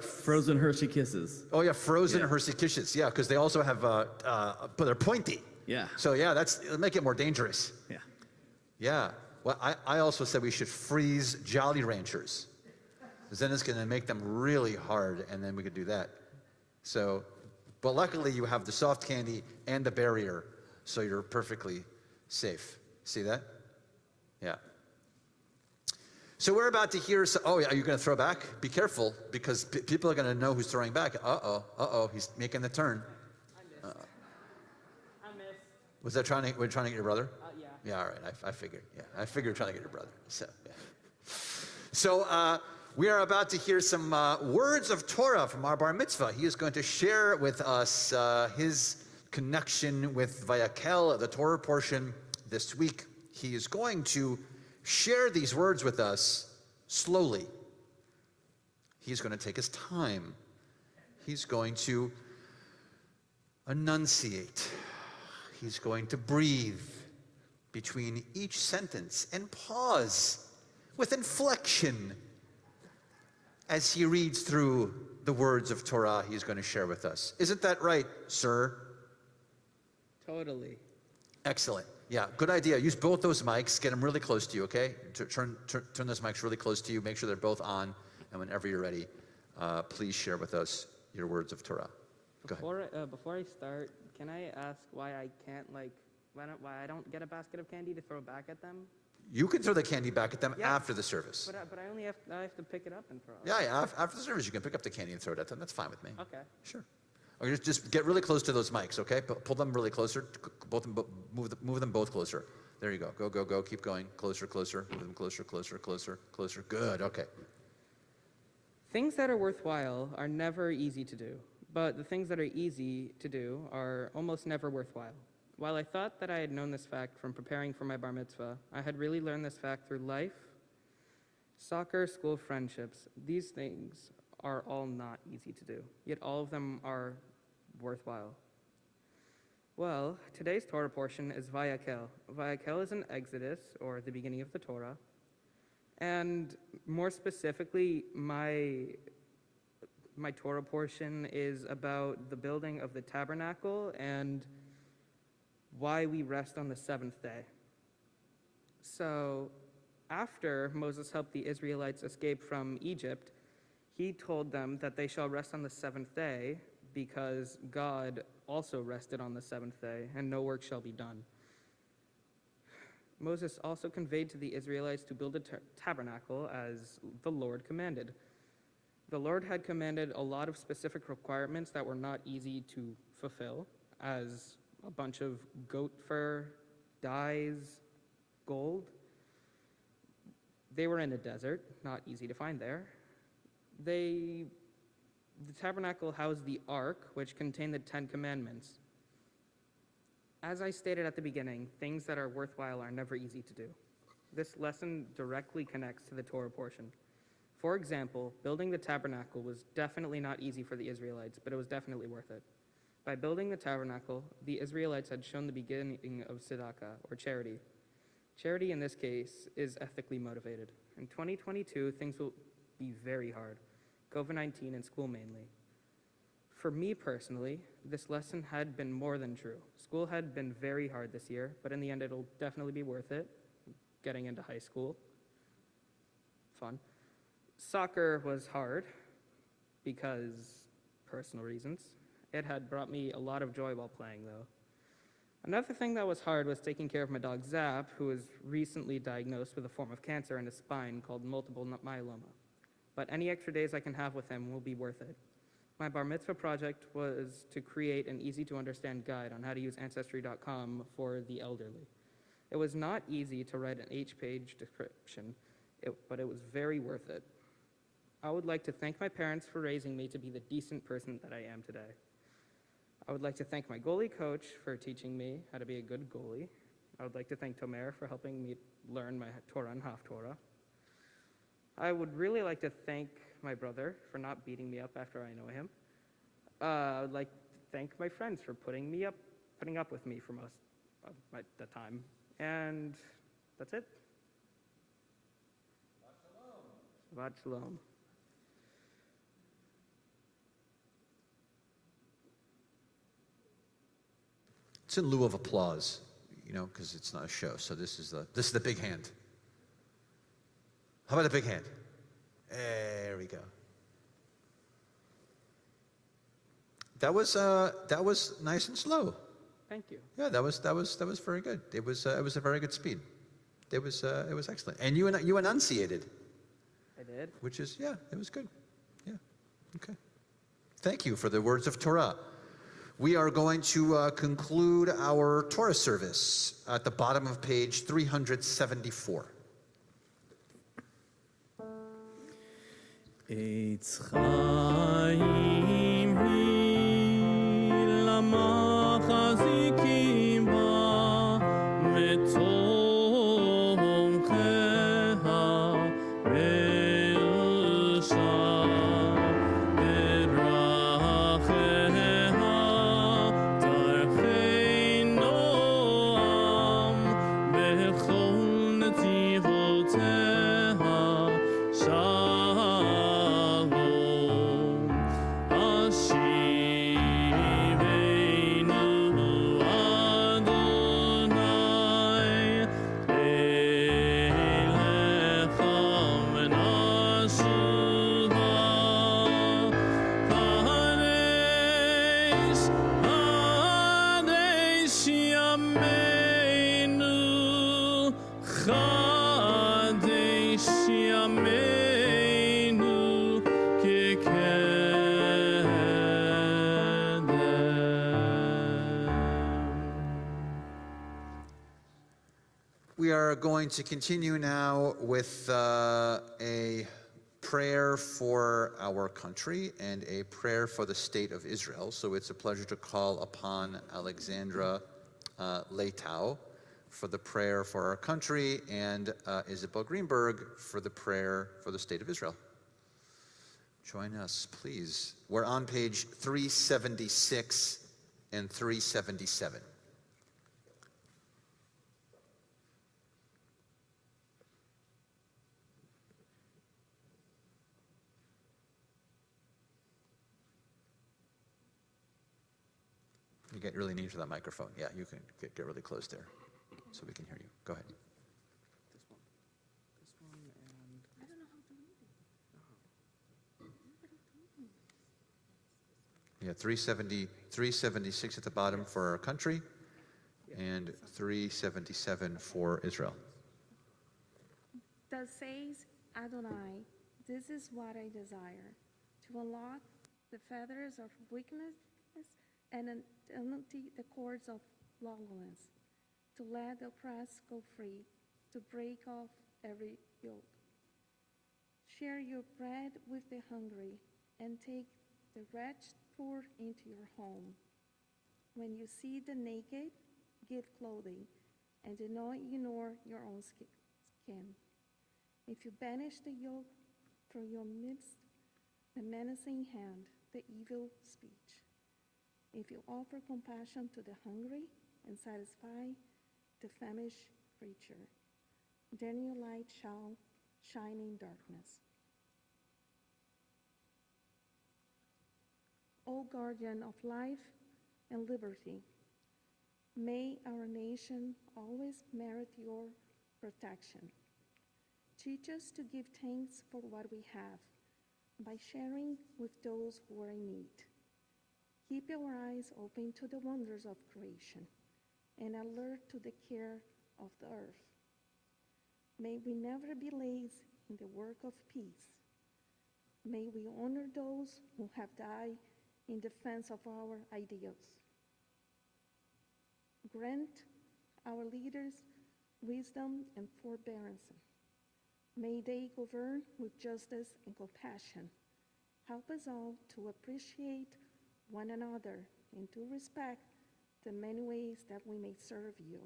Frozen Hershey Kisses. Oh yeah, frozen Hershey Kisses. Yeah, because they also have but they're pointy. Yeah. So yeah, it'll make it more dangerous. Yeah. Yeah. Well, I also said we should freeze Jolly Ranchers. Because then it's going to make them really hard, and then we could do that. So, but luckily you have the soft candy and the barrier, so you're perfectly safe. See that? Yeah. So we're about to hear, oh yeah, are you going to throw back? Be careful, because people are going to know who's throwing back. Uh-oh, he's making the turn. I missed. Was that we're trying to get your brother? Yeah. Yeah, all right, I figured. Yeah, I figured you're trying to get your brother. So, yeah. So we are about to hear some words of Torah from our bar mitzvah. He is going to share with us his connection with Vayakel, the Torah portion this week. He is going to share these words with us slowly. He's going to take his time. He's going to enunciate. He's going to breathe between each sentence and pause with inflection as he reads through the words of Torah he's going to share with us. Isn't that right, sir? Totally. Excellent. Yeah, good idea. Use both those mics. Get them really close to you, okay? Turn those mics really close to you. Make sure they're both on. And whenever you're ready, please share with us your words of Torah. Go ahead. Before I start, can I ask why I can't, why I don't get a basket of candy to throw back at them? You can throw the candy back at them after the service. But I only have to pick it up and throw it. Yeah, after the service, you can pick up the candy and throw it at them. That's fine with me. Okay. Sure. Or just get really close to those mics, okay? Pull them really closer. Move them both closer. There you go. Go. Keep going. Closer. Move them closer. Good. Okay. Things that are worthwhile are never easy to do, but the things that are easy to do are almost never worthwhile. While I thought that I had known this fact from preparing for my bar mitzvah, I had really learned this fact through life, soccer, school friendships. These things are all not easy to do, yet all of them are worthwhile. Well, today's Torah portion is Vayakel. Vayakel is an Exodus, or the beginning of the Torah, and more specifically, my My Torah portion is about the building of the tabernacle and why we rest on the seventh day. So after Moses helped the Israelites escape from Egypt, he told them that they shall rest on the seventh day because God also rested on the seventh day, and no work shall be done. Moses also conveyed to the Israelites to build a tabernacle as the Lord commanded. The Lord had commanded a lot of specific requirements that were not easy to fulfill, as a bunch of goat fur, dyes, gold. They were in a desert, not easy to find there. The tabernacle housed the ark, which contained the 10 Commandments. As I stated at the beginning, things that are worthwhile are never easy to do. This lesson directly connects to the Torah portion. For example, building the tabernacle was definitely not easy for the Israelites, but it was definitely worth it. By building the tabernacle, the Israelites had shown the beginning of tzedakah, or charity. Charity in this case is ethically motivated. In 2022, things will be very hard. COVID-19 and school mainly. For me personally, this lesson had been more than true. School had been very hard this year, but in the end it'll definitely be worth it. Getting into high school. Fun. Soccer was hard because personal reasons. It had brought me a lot of joy while playing though. Another thing that was hard was taking care of my dog Zap, who was recently diagnosed with a form of cancer in his spine called multiple myeloma. But any extra days I can have with him will be worth it. My bar mitzvah project was to create an easy-to-understand guide on how to use Ancestry.com for the elderly. It was not easy to write an 8-page description, but it was very worth it. I would like to thank my parents for raising me to be the decent person that I am today. I would like to thank my goalie coach for teaching me how to be a good goalie. I would like to thank Tomer for helping me learn my Torah and Haftarah. I would really like to thank my brother for not beating me up after I know him. I would like to thank my friends for putting up with me for most of the time. And that's it. Shabbat shalom. It's in lieu of applause, because it's not a show. So this is the big hand. How about a big hand? There we go. That was nice and slow. Thank you. Yeah, that was very good. It was a very good speed. It was excellent. And you enunciated. I did. Which is, it was good. Yeah. Okay. Thank you for the words of Torah. We are going to conclude our Torah service at the bottom of page 374. Eitz Chaim hi lama chazikim ba metomcheha be'elsha beracheha darchei noam bechol netivoteha We are going to continue now with a prayer for our country and a prayer for the state of Israel. So it's a pleasure to call upon Alexandra Leitao for the prayer for our country and Isabel Greenberg for the prayer for the state of Israel. Join us, please. We're on page 376 and 377. get really near to that microphone. Yeah, you can get really close there so we can hear you. Go ahead. This one, and I don't know how to read it. Yeah, 376 at the bottom for our country and 377 for Israel. Thus says Adonai, this is what I desire, to unlock the fetters of weakness and untie the cords of lawlessness, to let the oppressed go free, to break off every yoke. Share your bread with the hungry, and take the wretched poor into your home. When you see the naked, give clothing, and do not ignore your own skin. If you banish the yoke from your midst, the menacing hand, the evil speech. If you offer compassion to the hungry and satisfy the famished creature, then your light shall shine in darkness. O guardian of life and liberty, may our nation always merit your protection. Teach us to give thanks for what we have by sharing with those who are in need. Keep our eyes open to the wonders of creation and alert to the care of the earth. May we never be lazy in the work of peace. May we honor those who have died in defense of our ideals. Grant our leaders wisdom and forbearance. May they govern with justice and compassion. Help us all to appreciate one another and to respect the many ways that we may serve you.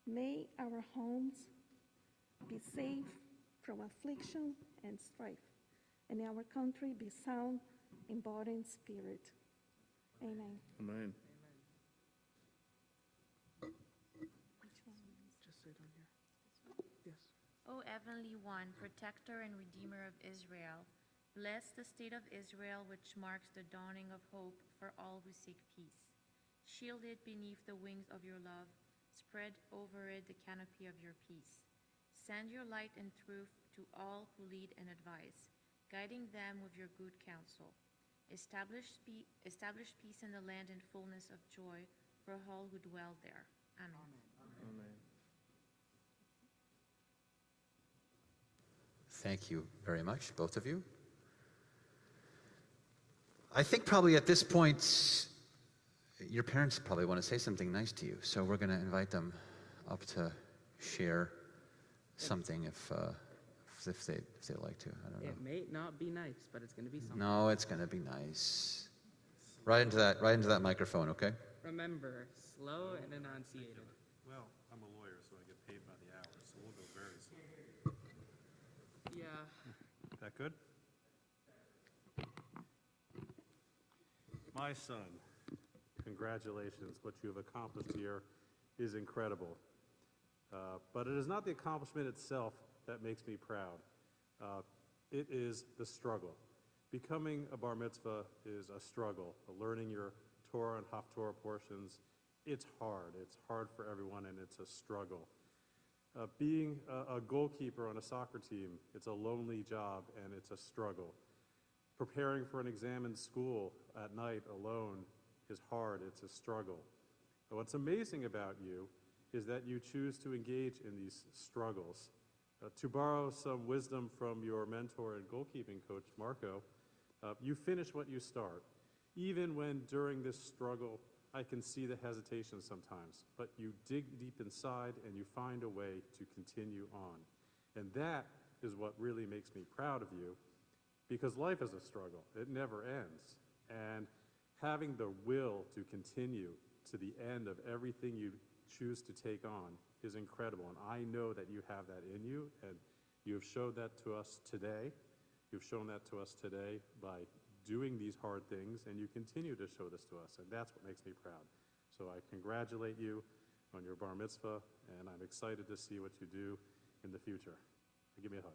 May our homes be safe from affliction and strife, and our country be sound in body and spirit. Amen. Amen. Which one? just say it on here. Yes. O Heavenly One, protector and redeemer of Israel, bless the state of Israel, which marks the dawning of hope for all who seek peace. Shield it beneath the wings of your love. Spread over it the canopy of your peace. Send your light and truth to all who lead and advise, guiding them with your good counsel. Establish peace in the land and fullness of joy for all who dwell there. Amen. Amen. Thank you very much, both of you. I think probably at this point, your parents probably want to say something nice to you, so we're going to invite them up to share something if they like to. I don't know. It may not be nice, but it's going to be something. No, it's going to be nice. Right into that microphone, okay? Remember, slow and enunciated. Well, I'm a lawyer, so I get paid by the hour, so we'll go very slow. Yeah. That good? My son, congratulations. What you have accomplished here is incredible. But it is not the accomplishment itself that makes me proud. It is the struggle. Becoming a bar mitzvah is a struggle. Learning your Torah and Haftarah portions, it's hard. It's hard for everyone, and it's a struggle. Being a goalkeeper on a soccer team, it's a lonely job, and it's a struggle. Preparing for an exam in school at night alone is hard. It's a struggle. But what's amazing about you is that you choose to engage in these struggles. To borrow some wisdom from your mentor and goalkeeping coach, Marco, you finish what you start. Even when during this struggle, I can see the hesitation sometimes, but you dig deep inside and you find a way to continue on. And that is what really makes me proud of you, because life is a struggle. It never ends. And having the will to continue to the end of everything you choose to take on is incredible. And I know that you have that in you, and you have showed that to us today. You've shown that to us today by doing these hard things, and you continue to show this to us, and that's what makes me proud. So I congratulate you on your bar mitzvah, and I'm excited to see what you do in the future. Give me a hug.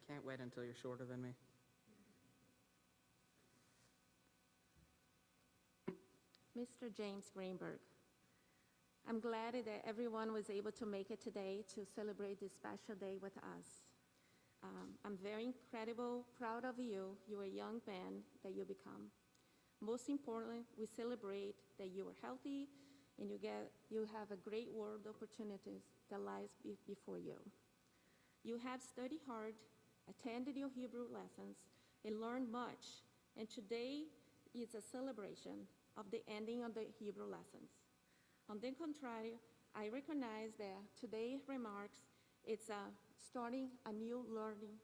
can't wait until you're shorter than me. Mr. James Greenberg, I'm glad that everyone was able to make it today to celebrate this special day with us. I'm very incredible, proud of you. You're a young man that you become. Most importantly, we celebrate that you are healthy and you have a great world opportunities that lies before you. You have studied hard, attended your Hebrew lessons, and learned much. And today is a celebration of the ending of the Hebrew lessons. On the contrary, I recognize that today's remarks, it's starting a new learning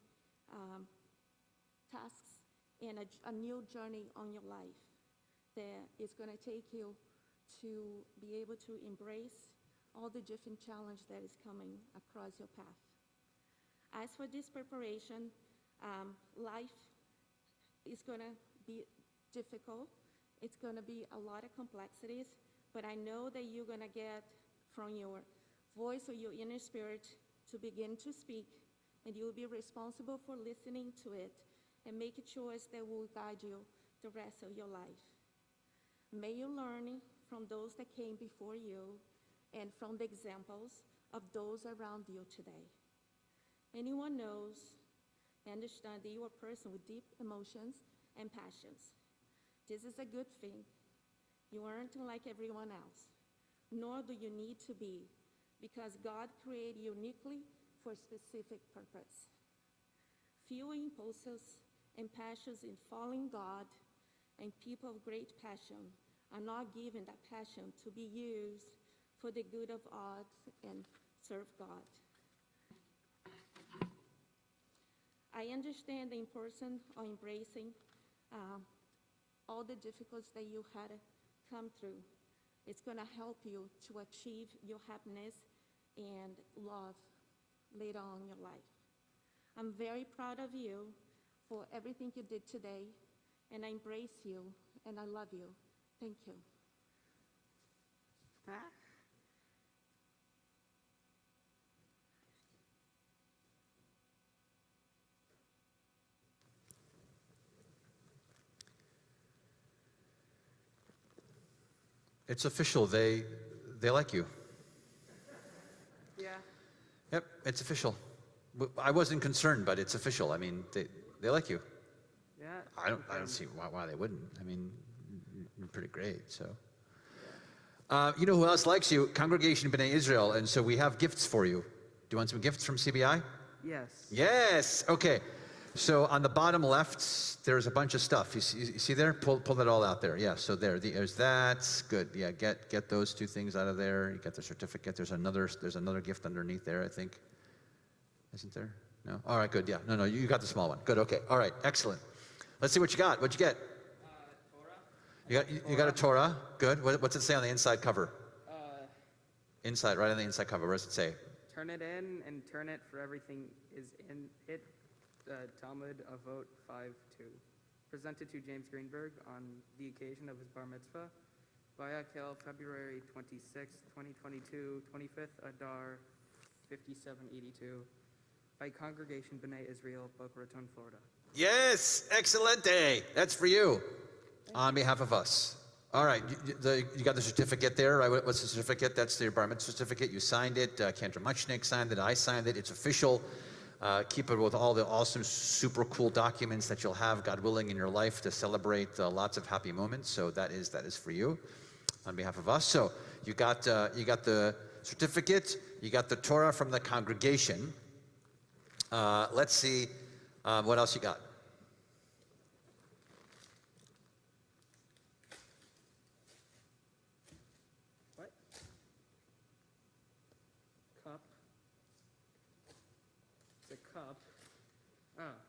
tasks and a new journey on your life that is going to take you to be able to embrace all the different challenges that is coming across your path. As for this preparation, life is going to be difficult. It's going to be a lot of complexities, but I know that you're going to get from your voice or your inner spirit to begin to speak, and you'll be responsible for listening to it and make a choice that will guide you the rest of your life. May you learn from those that came before you and from the examples of those around you today. Anyone knows and understands that you are a person with deep emotions and passions. This is a good thing. You aren't like everyone else, nor do you need to be, because God created you uniquely for a specific purpose. Few impulses and passions in following God, and people of great passion are not given that passion to be used for the good of all and serve God. I understand the importance of embracing all the difficulties that you had come through. It's going to help you to achieve your happiness and love later on in your life. I'm very proud of you for everything you did today, and I embrace you, and I love you. Thank you. It's official. They like you. Yeah. Yep, it's official. I wasn't concerned, but it's official. I mean, they like you. Yeah. I don't see why they wouldn't. I mean, you're pretty great. So, you know who else likes you? Congregation B'nai Israel. And so we have gifts for you. Do you want some gifts from CBI? Yes. Yes. Okay. So on the bottom left, there's a bunch of stuff. You see there? Pull that all out there. Yeah. So there's that. Good. Yeah. Get those two things out of there. You get the certificate. There's another gift underneath there, I think. Isn't there? No. All right. Good. Yeah. No. You got the small one. Good. Okay. All right. Excellent. Let's see what you got. What'd you get? Torah. You got a Torah. Good. What's it say on the inside cover? Inside, right on the inside cover. What does it say? Turn it in and turn it for everything is in it. Talmud Avot 5:2. Presented to James Greenberg on the occasion of his bar mitzvah. Vayakel, February 26, 2022, 25th Adar, 5782. By Congregation B'nai Israel, Boca Raton, Florida. Yes, excelente. That's for you, on behalf of us. All right, you got the certificate there, right? What's the certificate? That's your bar mitzvah certificate. You signed it. Cantor Muchnick signed it. I signed it. It's official. Keep it with all the awesome, super cool documents that you'll have, God willing, in your life to celebrate lots of happy moments. So that is for you, on behalf of us. So you got the certificate. You got the Torah from the congregation. Let's see what else you got. What? Cup. It's a cup.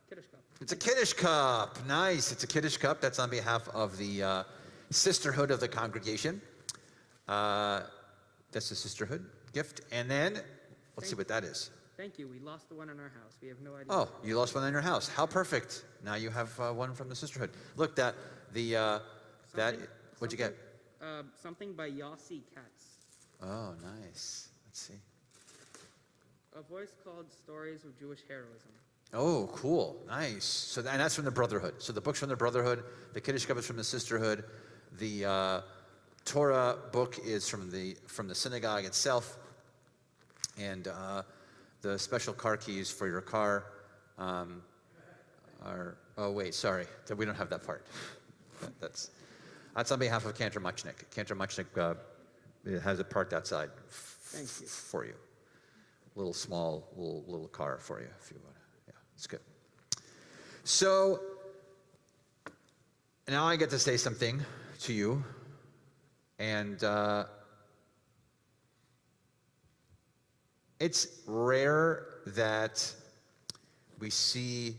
Kiddush cup. It's a Kiddush cup. Nice. It's a Kiddush cup. That's on behalf of the sisterhood of the congregation. That's the sisterhood gift. And then, let's see what that is. Thank you. We lost the one in our house. We have no idea. Oh, you lost one in your house. How perfect. Now you have one from the sisterhood. Look, what'd you get? Something by Yossi Katz. Oh, nice. Let's see. A voice called Stories of Jewish Heroism. Oh, cool. Nice. So and that's from the Brotherhood. So the book's from the Brotherhood. The Kiddush Cup is from the Sisterhood. The Torah book is from the synagogue itself. And the special car keys for your car are... Oh, wait, sorry. We don't have that part. That's on behalf of Cantor Muchnick. Cantor Muchnick has it parked outside for you. Little small, little car for you, if you want. Yeah, it's good. So now I get to say something to you, and it's rare that we see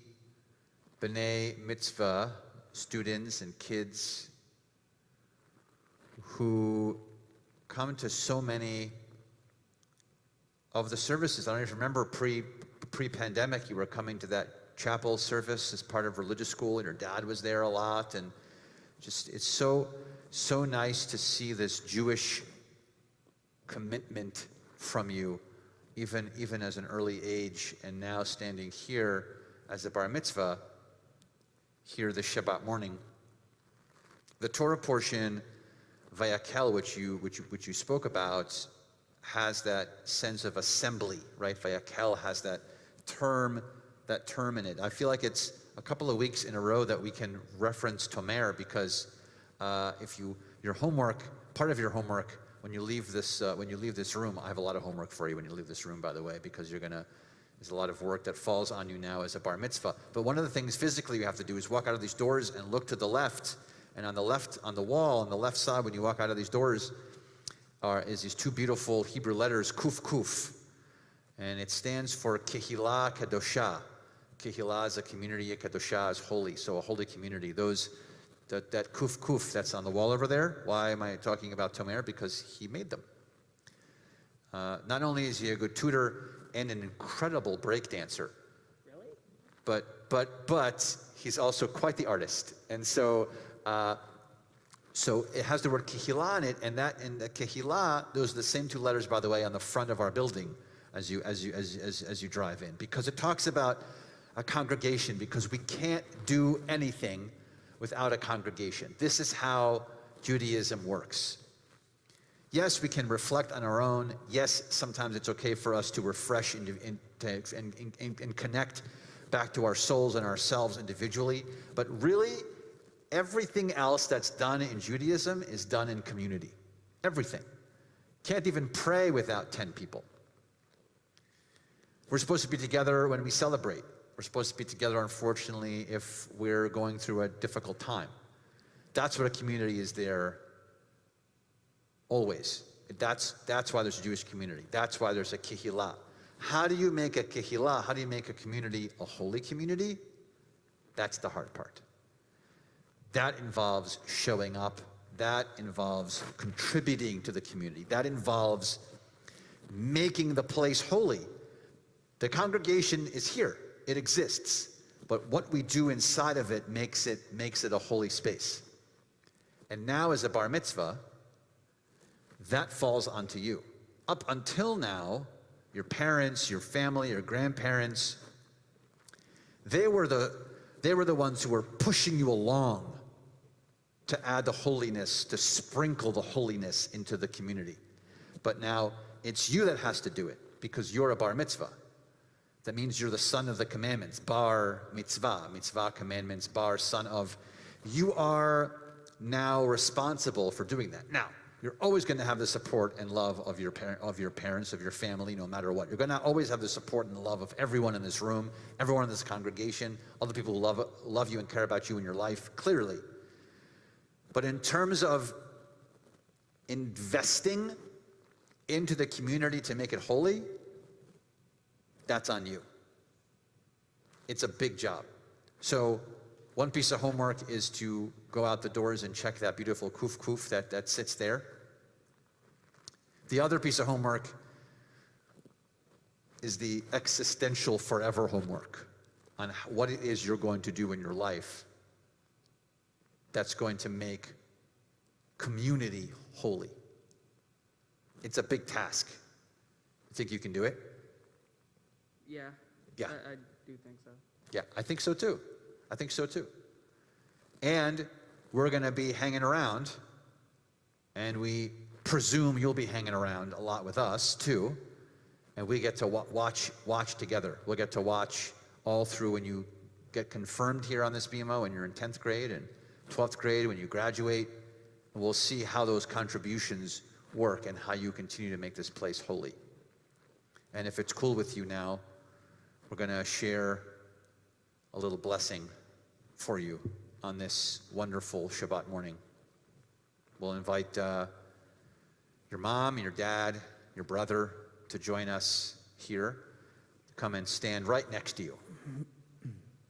B'nai Mitzvah students and kids who come to so many of the services. I don't even remember pre-pandemic, you were coming to that chapel service as part of religious school, and your dad was there a lot, and just it's so nice to see this Jewish commitment from you, even as an early age, and now standing here as a bar mitzvah, here this Shabbat morning. The Torah portion, Vayakel, which you spoke about, has that sense of assembly, right? Vayakel has that term in it. I feel like it's a couple of weeks in a row that we can reference Tomer, because your homework, part of your homework when you leave this room, I have a lot of homework for you when you leave this room, by the way, because there's a lot of work that falls on you now as a bar mitzvah. But one of the things physically you have to do is walk out of these doors and look to the left, and on the left, on the wall, on the left side, when you walk out of these doors, is these two beautiful Hebrew letters, Kuf Kuf, and it stands for Kehillah Kadosha. Kehillah is a community, Kadosha is holy, so a holy community. That Kuf Kuf that's on the wall over there, why am I talking about Tomer? Because he made them. Not only is he a good tutor and an incredible break dancer, really? But he's also quite the artist, and so it has the word Kehillah in it, and the Kehillah, those are the same two letters, by the way, on the front of our building as you drive in, because it talks about a congregation, because we can't do anything without a congregation. This is how Judaism works. Yes, we can reflect on our own. Yes, sometimes it's okay for us to refresh and connect back to our souls and ourselves individually, but really, everything else that's done in Judaism is done in community. Everything. Can't even pray without 10 people. We're supposed to be together when we celebrate. We're supposed to be together, unfortunately, if we're going through a difficult time. That's what a community is there always. That's why there's a Jewish community. That's why there's a kehillah. How do you make a kehillah? How do you make a community a holy community? That's the hard part. That involves showing up. That involves contributing to the community. That involves making the place holy. The congregation is here. It exists. But what we do inside of it makes it a holy space. And now as a bar mitzvah, that falls onto you. Up until now, your parents, your family, your grandparents, they were the ones who were pushing you along to add the holiness, to sprinkle the holiness into the community. But now it's you that has to do it, because you're a bar mitzvah. That means you're the son of the commandments. Bar mitzvah, mitzvah commandments, bar son of. You are now responsible for doing that. Now, you're always going to have the support and love of your parents, of your family, no matter what. You're going to always have the support and the love of everyone in this room, everyone in this congregation, all the people who love you and care about you in your life, clearly. But in terms of investing into the community to make it holy, that's on you. It's a big job. So one piece of homework is to go out the doors and check that beautiful kuf kuf that sits there. The other piece of homework is the existential forever homework on what it is you're going to do in your life that's going to make community holy. It's a big task. You think you can do it? Yeah. Yeah. I do think so. Yeah, I think so too. I think so too. And we're going to be hanging around, and we presume you'll be hanging around a lot with us too, and we get to watch together. We'll get to watch all through when you get confirmed here on this BMO, when you're in 10th grade and 12th grade, when you graduate. And we'll see how those contributions work and how you continue to make this place holy. And if it's cool with you now, we're going to share a little blessing for you on this wonderful Shabbat morning. We'll invite your mom, your dad, your brother to join us here. Come and stand right next to you.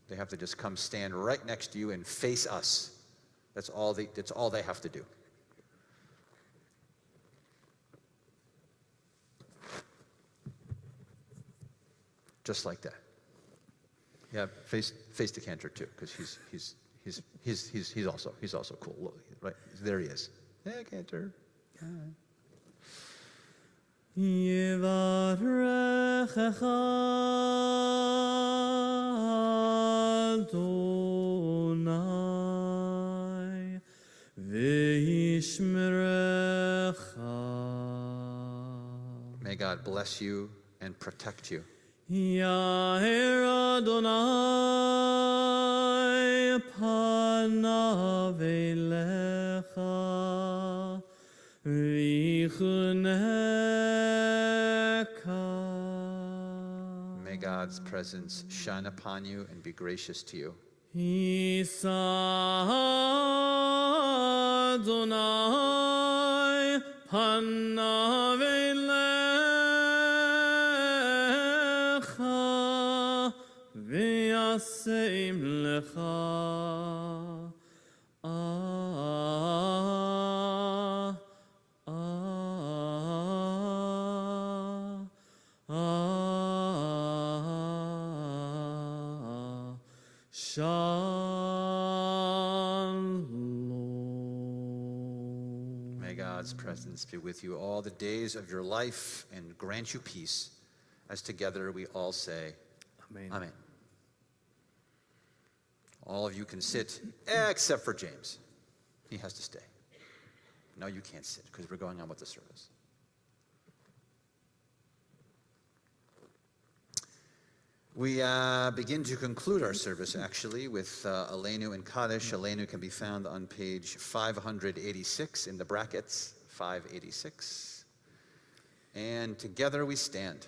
They have to just come stand right next to you and face us. That's all they have to do. Just like that. Yeah, face the cantor too, because he's also cool. Look, right there he is. Yeah, cantor. Yivarechecha Adonai v'yishmerecha. May God bless you and protect you. Yair Adonai panav elecha v'chuneka. May God's presence shine upon you and be gracious to you. Yisa Adonai panav elecha v'yaseim lecha. May God's presence be with you all the days of your life and grant you peace, as together we all say, Amen. Amen. All of you can sit, except for James. He has to stay. No, you can't sit, because we're going on with the service. We begin to conclude our service, actually, with Aleinu and Kaddish. Aleinu can be found on page 586 in the brackets, 586. And together we stand.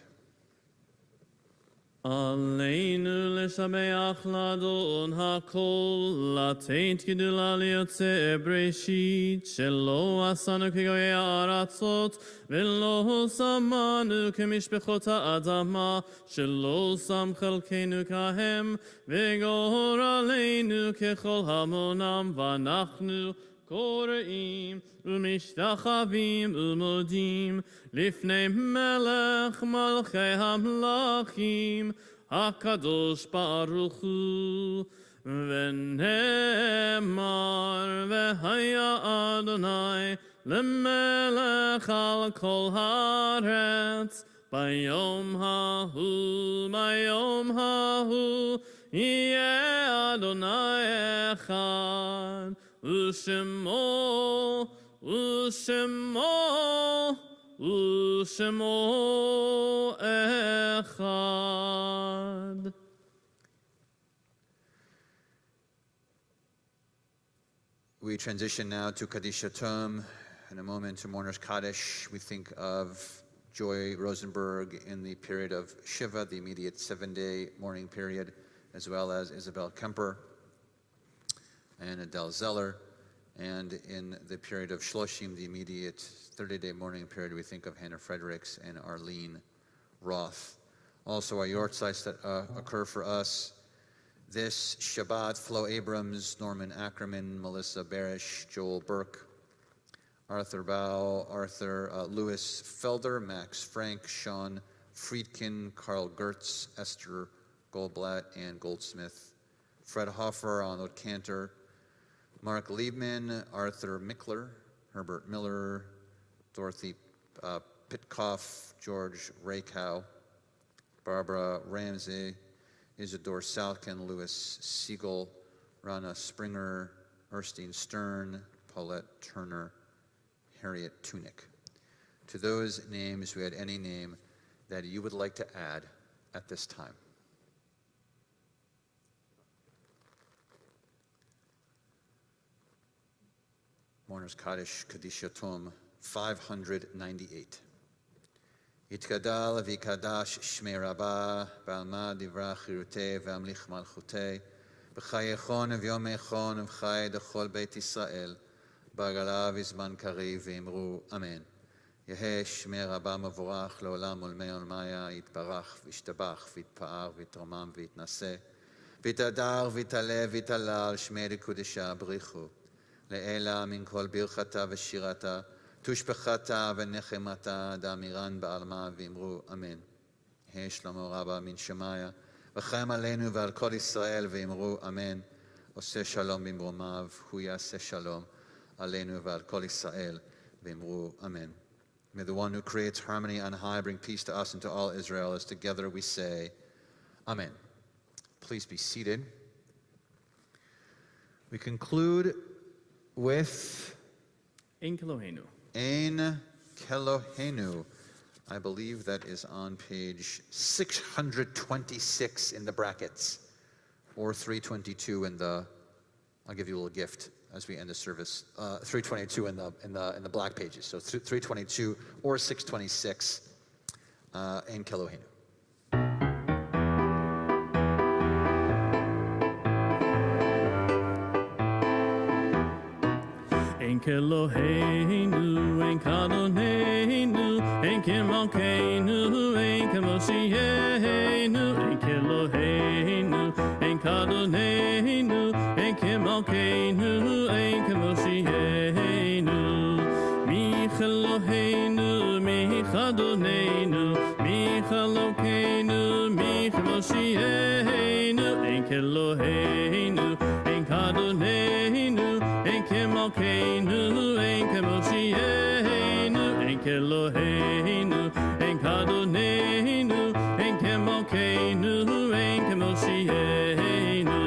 Aleinu l'shabeach l'Adon hakol, latent gidula liyotzei breshit, shelo asanu kegoyei ha'aratzot, v'lo samanu kemishpechot ha'adama, shelo sam chelkeinu kahem, v'gor aleinu kechol hamonam, v'anachnu קוראים ומשתחווים ומודים לפני מלך מלכי המלכים הקדוש ברוך הוא ונאמר והיה אדוני למלך על כל הארץ ביום ההוא יהיה אדוני אחד Ushemo echad. We transition now to Kaddish Yatom. In a moment to Mourner's Kaddish, we think of Joy Rosenberg in the period of Shiva, the immediate 7-day mourning period, as well as Isabel Kemper and Adele Zeller, and in the period of Shloshim, the immediate 30-day mourning period, we think of Hannah Fredericks and Arlene Roth. Also, our yortzites that occur for us this Shabbat: Flo Abrams, Norman Ackerman, Melissa Barish, Joel Burke, Arthur Bao, Arthur Lewis Felder, Max Frank, Sean Friedkin, Carl Gertz, Esther Goldblatt, Ann Goldsmith, Fred Hoffer, Arnold Cantor, Mark Liebman, Arthur Mickler, Herbert Miller, Dorothy Pitkoff, George Rakow, Barbara Ramsey, Isidore Salkin, Louis Siegel, Rana Springer, Erstein Stern, Paulette Turner, Harriet Tunick. To those names who had any name that you would like to add at this time. Mourner's Kaddish, Kaddish Yatom, 598. Yitkadal v'ikadash shmei rabbah, b'alma divra chirutei v'amlich malchutei, b'chayechon v'yomechon v'chay dechol beit Yisrael, b'agala v'zman kariv v'imru amen. Yehei shmei rabbah mavorach le'olam olmei olmaya, yitbarach v'yishtabach v'yitpa'ar v'yitromam v'yitnaseh, v'yitadar v'yitaleh v'yitalal shmei likudesha b'richu. Le'ela min kol birchata v'shirata, tushpechata v'nechemata da'amiran ba'alma v'imru amen. Yehei shlomo rabba min shemaya, v'chaim aleinu v'al kol Yisrael v'imru amen. Oseh shalom b'mromav, hu yaseh shalom aleinu v'al kol Yisrael v'imru amen. May the one who creates harmony on high bring peace to us and to all Israel, as together we say, amen. Please be seated. We conclude with Ein Kelohenu. Ein Kelohenu. I believe that is on page 626 in the brackets, or 322 in the, I'll give you a little gift as we end the service, 322 in the black pages. So 322 or 626, Ein Kelohenu. Ein Kelohenu, ein Kadonenu, ein Kemalkeinu, ein Kemoshienu, ein Kelohenu, ein Kadonenu, ein Kemalkeinu, ein Kemoshienu. Mi Kelohenu, mi Kadonenu, mi Chalokeinu, mi Kemoshienu, ein Kelohenu, ein Kadonenu, ein Kemalkeinu, ein Kemoshienu, ein Kelohenu, ein Kadonenu, ein Kemalkeinu, ein Kemoshienu.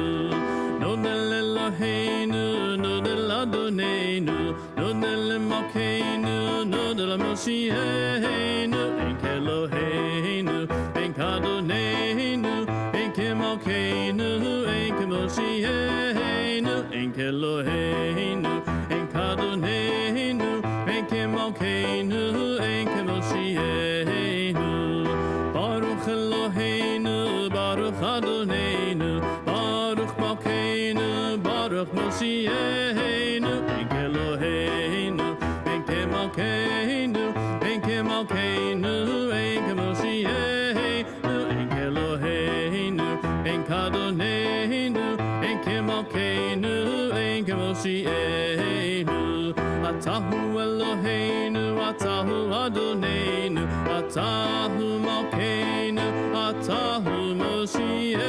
Nodel Eloheinu, Nodel Adonenu, Nodel Malkeinu, Nodel Moshienu, ein Kelohenu, ein Kadonenu, ein Kemalkeinu, ein Kemoshienu, ein Kelohenu, ein Kadonenu, ein Kemalkeinu, ein Kemoshienu. Baruch Eloheinu, Baruch Adonenu, Baruch Malkeinu, Baruch Moshienu, ein Kelohenu, ein Kemalkeinu, ein Kemalkeinu, ein Kemoshienu, ein Kelohenu, ein Kadonenu, ein Kemalkeinu, ein Kemoshienu. Atahu Eloheinu, Atahu Adonenu, Atahu Malkeinu, Atahu Moshienu.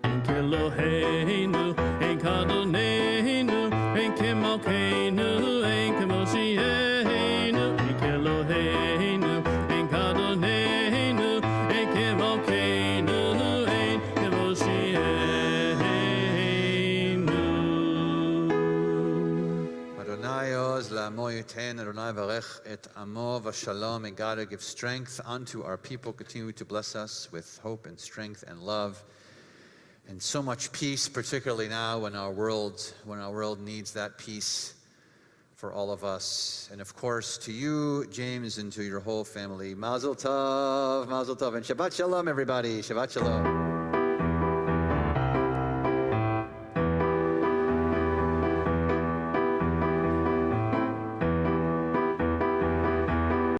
Ein Kelohenu, ein Kadonenu, ein Kemalkeinu, ein Kemoshienu, ein Kelohenu, ein Kadonenu, ein Kemalkeinu, ein Kemoshienu. Adonai oz la'amo yiten, Adonai varech et amo v'shalom. May God give strength unto our people, continue to bless us with hope and strength and love, and so much peace, particularly now when our world needs that peace for all of us. And of course, to you, James, and to your whole family, Mazel Tov, and Shabbat Shalom, everybody. Shabbat Shalom.